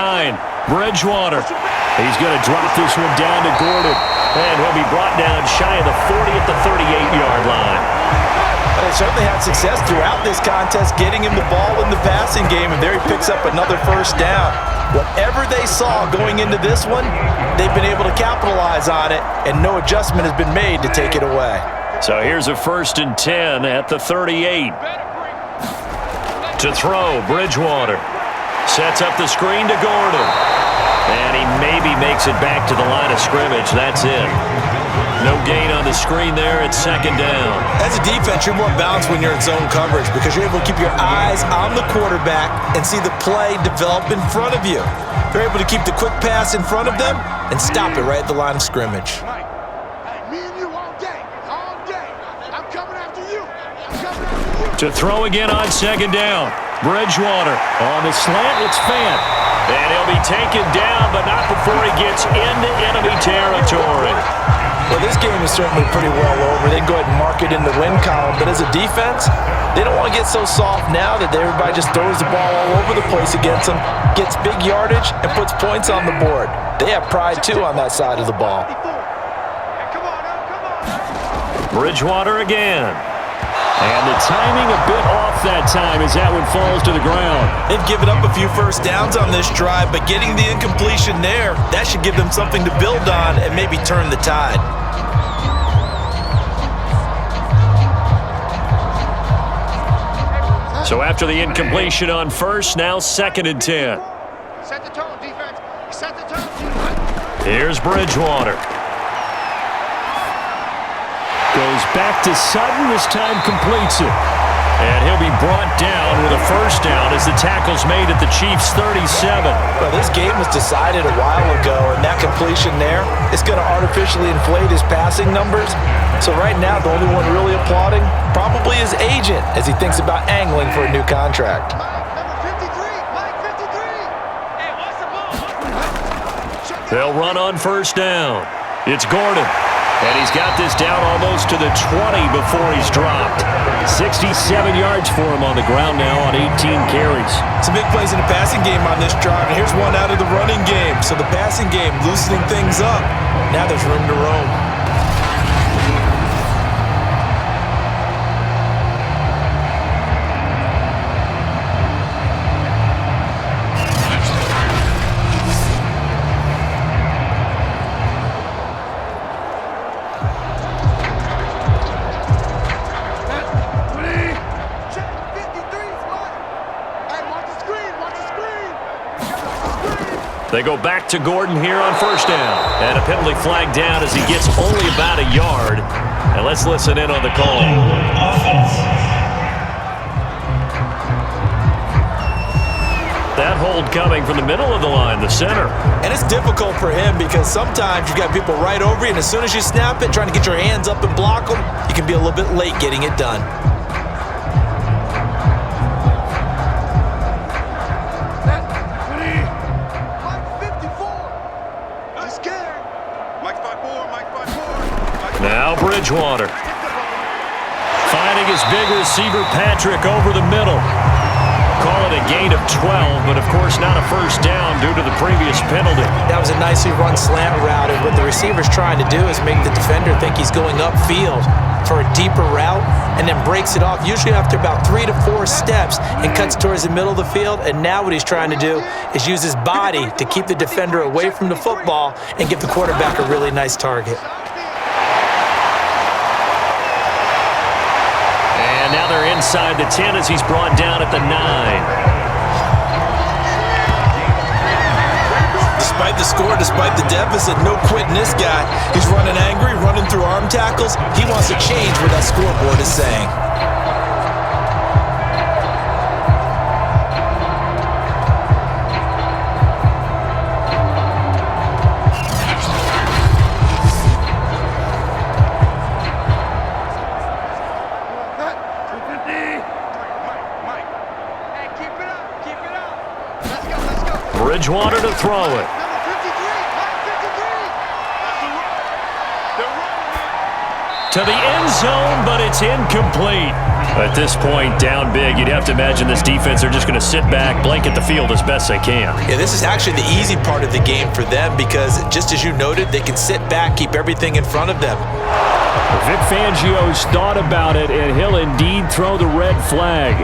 Bridgewater. He's going to drop this one down to Gordon. And he'll be brought down shy of the 40 at the 38-yard line. They certainly had success throughout this contest getting him the ball in the passing game, and there he picks up another first down. Whatever they saw going into this one, they've been able to capitalize on it, and no adjustment has been made to take it away. So here's a 1st and 10 at the 38. To throw, Bridgewater. Sets up the screen to Gordon. And he maybe makes it back to the line of scrimmage. That's it. No gain on the screen there. It's 2nd down. As a defense, you're more balanced when you're in zone coverage because you're able to keep your eyes on the quarterback and see the play develop in front of you. They're able to keep the quick pass in front of them and stop it right at the line of scrimmage. Hey, me and you all day. All day. I'm coming after you. I'm coming after you. To throw again on 2nd down. Bridgewater on the slant. It's Fant. And he'll be taken down, but not before he gets into enemy territory. Well, this game is certainly pretty well over. They can go ahead and mark it in the win column. But as a defense, they don't want to get so soft now that everybody just throws the ball all over the place against them, gets big yardage, and puts points on the board. They have pride, too, on that side of the ball. Come on. Bridgewater again. And the timing a bit off that time as that one falls to the ground. They've given up a few first downs on this drive, but getting the incompletion there, that should give them something to build on and maybe turn the tide. So after the incompletion on 1st, now 2nd and 10. Set the tone, defense. Set the tone, defense. Here's Bridgewater. Goes back to Sutton. This time completes it. And he'll be brought down with a 1st down as the tackle's made at the Chiefs' 37. Well, this game was decided a while ago, and that completion there is going to artificially inflate his passing numbers. So right now, the only one really applauding probably his agent as he thinks about angling for a new contract. Number 53. Mike 53. Hey, what's the ball? They'll run on 1st down. It's Gordon. And he's got this down almost to the 20 before he's dropped. 67 yards for him on the ground now on 18 carries. Some big plays in the passing game on this drive, and here's one out of the running game. So the passing game loosening things up. Now there's room to roam. They go back to Gordon here on 1st down. And a penalty flag down as he gets only about a yard. And let's listen in on the call. That hold coming from the middle of the line, the center. And it's difficult for him because sometimes you've got people right over you, and as soon as you snap it, trying to get your hands up and block them, you can be a little bit late getting it done. Now Bridgewater. Finding his big receiver Patrick over the middle. Call it a gain of 12, but of course not a 1st down due to the previous penalty. That was a nicely run slant route, and what the receiver's trying to do is make the defender think he's going upfield for a deeper route and then breaks it off, usually after about 3 to 4 steps, and cuts towards the middle of the field. And now what he's trying to do is use his body to keep the defender away from the football and give the quarterback a really nice target. Now they're inside the 10 as he's brought down at the 9. Despite the score, despite the deficit, no quitting this guy. He's running angry, running through arm tackles. He wants to change what that scoreboard is saying. Bridgewater to throw it. To the end zone, but it's incomplete. At this point, down big, you'd have to imagine this defense are just going to sit back, blanket the field as best they can. Yeah, this is actually the easy part of the game for them because, just as you noted, they can sit back, keep everything in front of them. Vic Fangio's thought about it, and he'll indeed throw the red flag.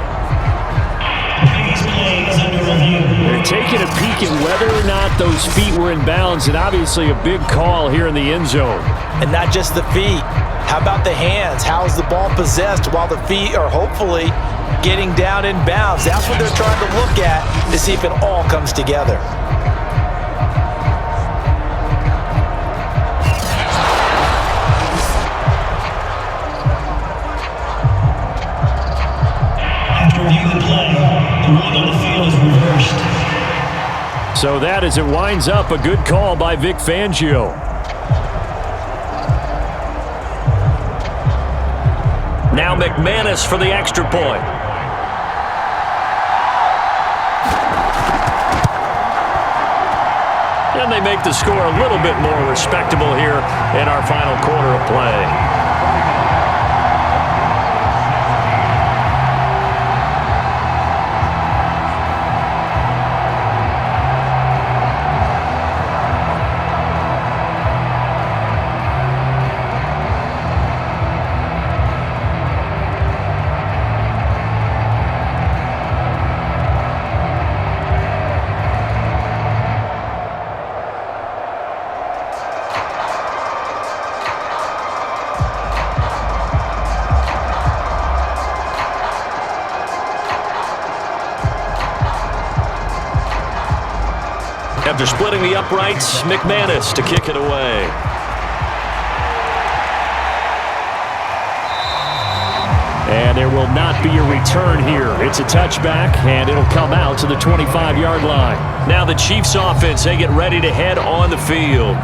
They're taking a peek at whether or not those feet were in bounds, and obviously a big call here in the end zone. And not just the feet. How about the hands? How is the ball possessed while the feet are hopefully getting down in bounds? That's what they're trying to look at to see if it all comes together. After reviewing the play, the ruling on the field is reversed. So that, as it winds up, a good call by Vic Fangio. Now McManus for the extra point. And they make the score a little bit more respectable here in our final quarter of play. After splitting the uprights, McManus to kick it away. And there will not be a return here. It's a touchback, and it'll come out to the 25-yard line. Now the Chiefs offense, they get ready to head on the field.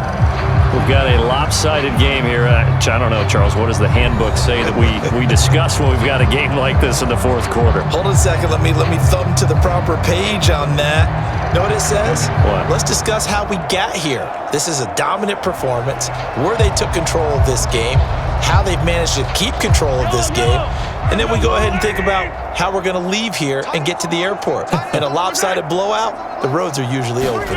We've got a lopsided game here. I don't know, Charles, what does the handbook say that we discuss when we've got a game like this in the fourth quarter? Hold on a second. Let me thumb to the proper page on that. Know what it says? What? Let's discuss how we got here. This is a dominant performance, where they took control of this game, how they've managed to keep control of this game, and then we go ahead and think about how we're going to leave here and get to the airport. In a lopsided blowout, the roads are usually open.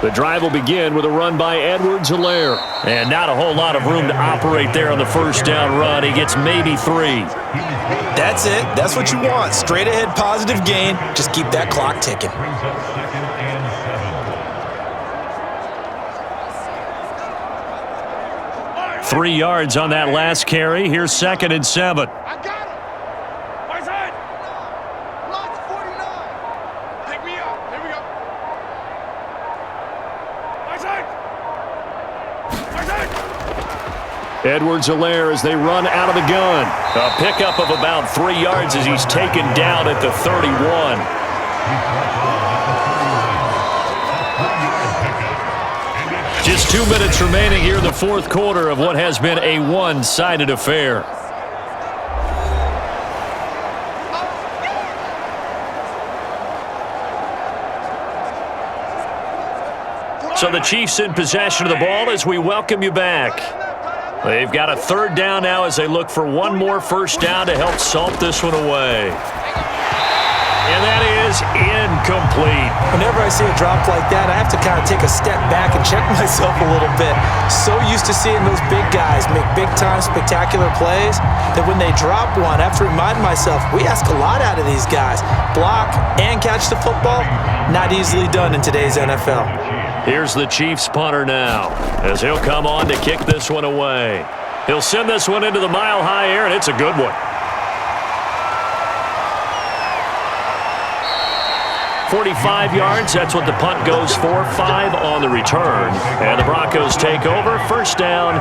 The drive will begin with a run by Edwards-Helaire. And not a whole lot of room to operate there on the first down run. He gets maybe 3. That's it. That's what you want. Straight ahead positive gain. Just keep that clock ticking. 3 yards on that last carry. Here's 2nd and 7. I got him. My side. Block 49. Pick me up. Here we go. My side. My side. Edwards-Helaire as they run out of the gun. A pickup of about 3 yards as he's taken down at the 31. Just 2 minutes remaining here in the fourth quarter of what has been a one-sided affair. So the Chiefs in possession of the ball as we welcome you back. They've got a 3rd down now as they look for one more first down to help salt this one away. And that is incomplete. Whenever I see a drop like that, I have to kind of take a step back and check myself a little bit. So used to seeing those big guys make big-time spectacular plays that when they drop one, I have to remind myself, we ask a lot out of these guys. Block and catch the football, not easily done in today's NFL. Here's the Chiefs punter now as he'll come on to kick this one away. He'll send this one into the mile-high air, and it's a good one. 45 yards, that's what the punt goes for. 5 on the return. And the Broncos take over. First down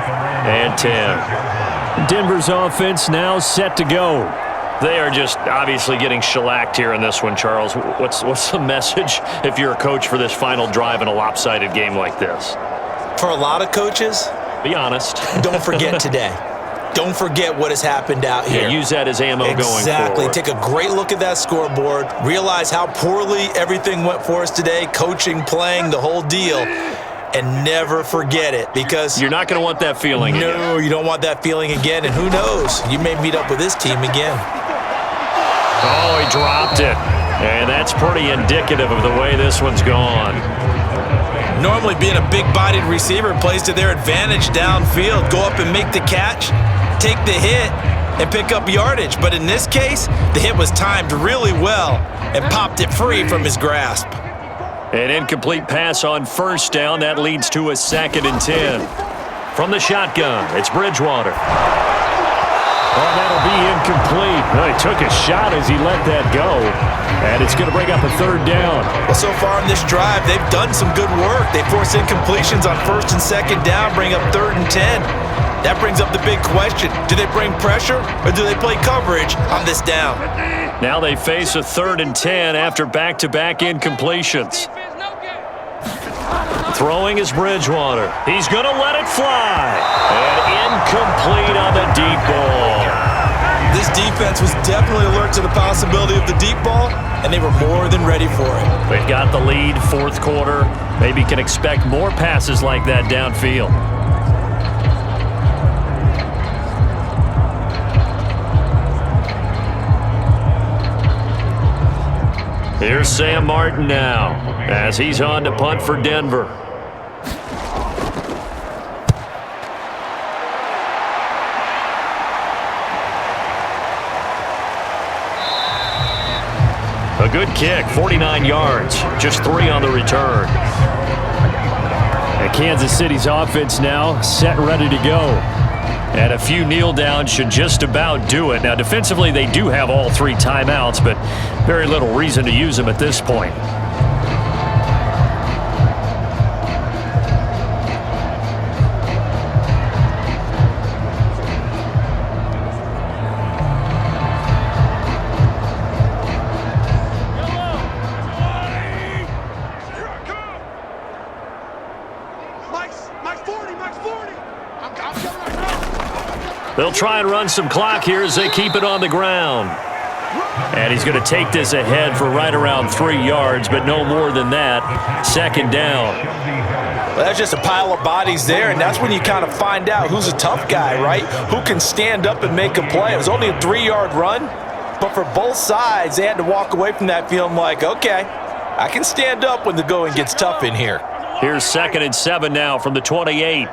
and 10. Denver's offense now set to go. They are just obviously getting shellacked here in this one, Charles. What's the message if you're a coach for this final drive in a lopsided game like this? For a lot of coaches, be honest. Don't forget today. Don't forget what has happened out here. Yeah, use that as ammo going forward. Exactly. Take a great look at that scoreboard. Realize how poorly everything went for us today, coaching, playing, the whole deal. and never forget it, because you're not going to want that feeling again. No, you don't want that feeling again, and who knows? You may meet up with this team again. Oh, he dropped it. And that's pretty indicative of the way this one's gone. Normally, being a big-bodied receiver plays to their advantage downfield. Go up and make the catch, take the hit, and pick up yardage. But in this case, the hit was timed really well and popped it free from his grasp. An incomplete pass on first down. That leads to a 2nd and 10. From the shotgun, it's Bridgewater. Oh, that'll be incomplete. Well, he took a shot as he let that go. And it's going to bring up a 3rd down. Well, so far in this drive, they've done some good work. They force incompletions on 1st and 2nd down, bring up 3rd and 10. That brings up the big question. Do they bring pressure or do they play coverage on this down? Now they face a 3rd and 10 after back-to-back incompletions. Throwing is Bridgewater. He's going to let it fly. And incomplete on the deep ball. This defense was definitely alert to the possibility of the deep ball, and they were more than ready for it. They've got the lead, 4th quarter. Maybe can expect more passes like that downfield. Here's Sam Martin now, as he's on to punt for Denver. A good kick, 49 yards, just 3 on the return. And Kansas City's offense now set and ready to go. And a few kneel downs should just about do it. Now, defensively, they do have all 3 timeouts, but very little reason to use them at this point. They'll try and run some clock here as they keep it on the ground. And he's going to take this ahead for right around 3 yards, but no more than that. 2nd down. Well, that's just a pile of bodies there, and that's when you kind of find out who's a tough guy, right? Who can stand up and make a play. It was only a 3-yard run, but for both sides, they had to walk away from that feeling like, okay, I can stand up when the going gets tough in here. Here's 2nd and 7 now from the 28.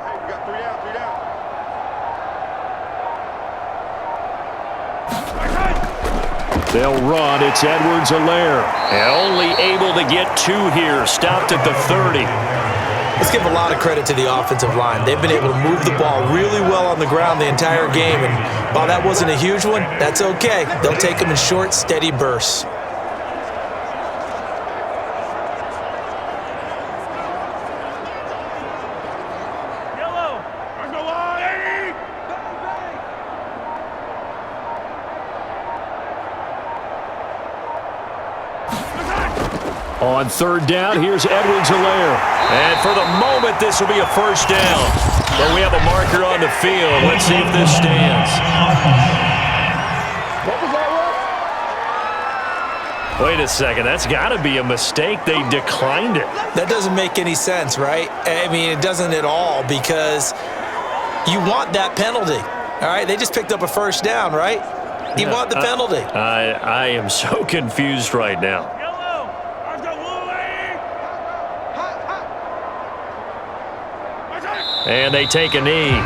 They'll run. It's Edwards-Helaire. And only able to get 2 here. Stopped at the 30. Let's give a lot of credit to the offensive line. They've been able to move the ball really well on the ground the entire game. And while that wasn't a huge one, that's okay. They'll take them in short, steady bursts. On 3rd down, here's Edwards-Helaire. And for the moment, this will be a 1st down. But we have a marker on the field. Let's see if this stands. Wait a second. That's got to be a mistake. They declined it. That doesn't make any sense, right? I mean, it doesn't at all, because you want that penalty. All right? They just picked up a 1st down, right? You want the penalty. I am so confused right now. And they take a knee.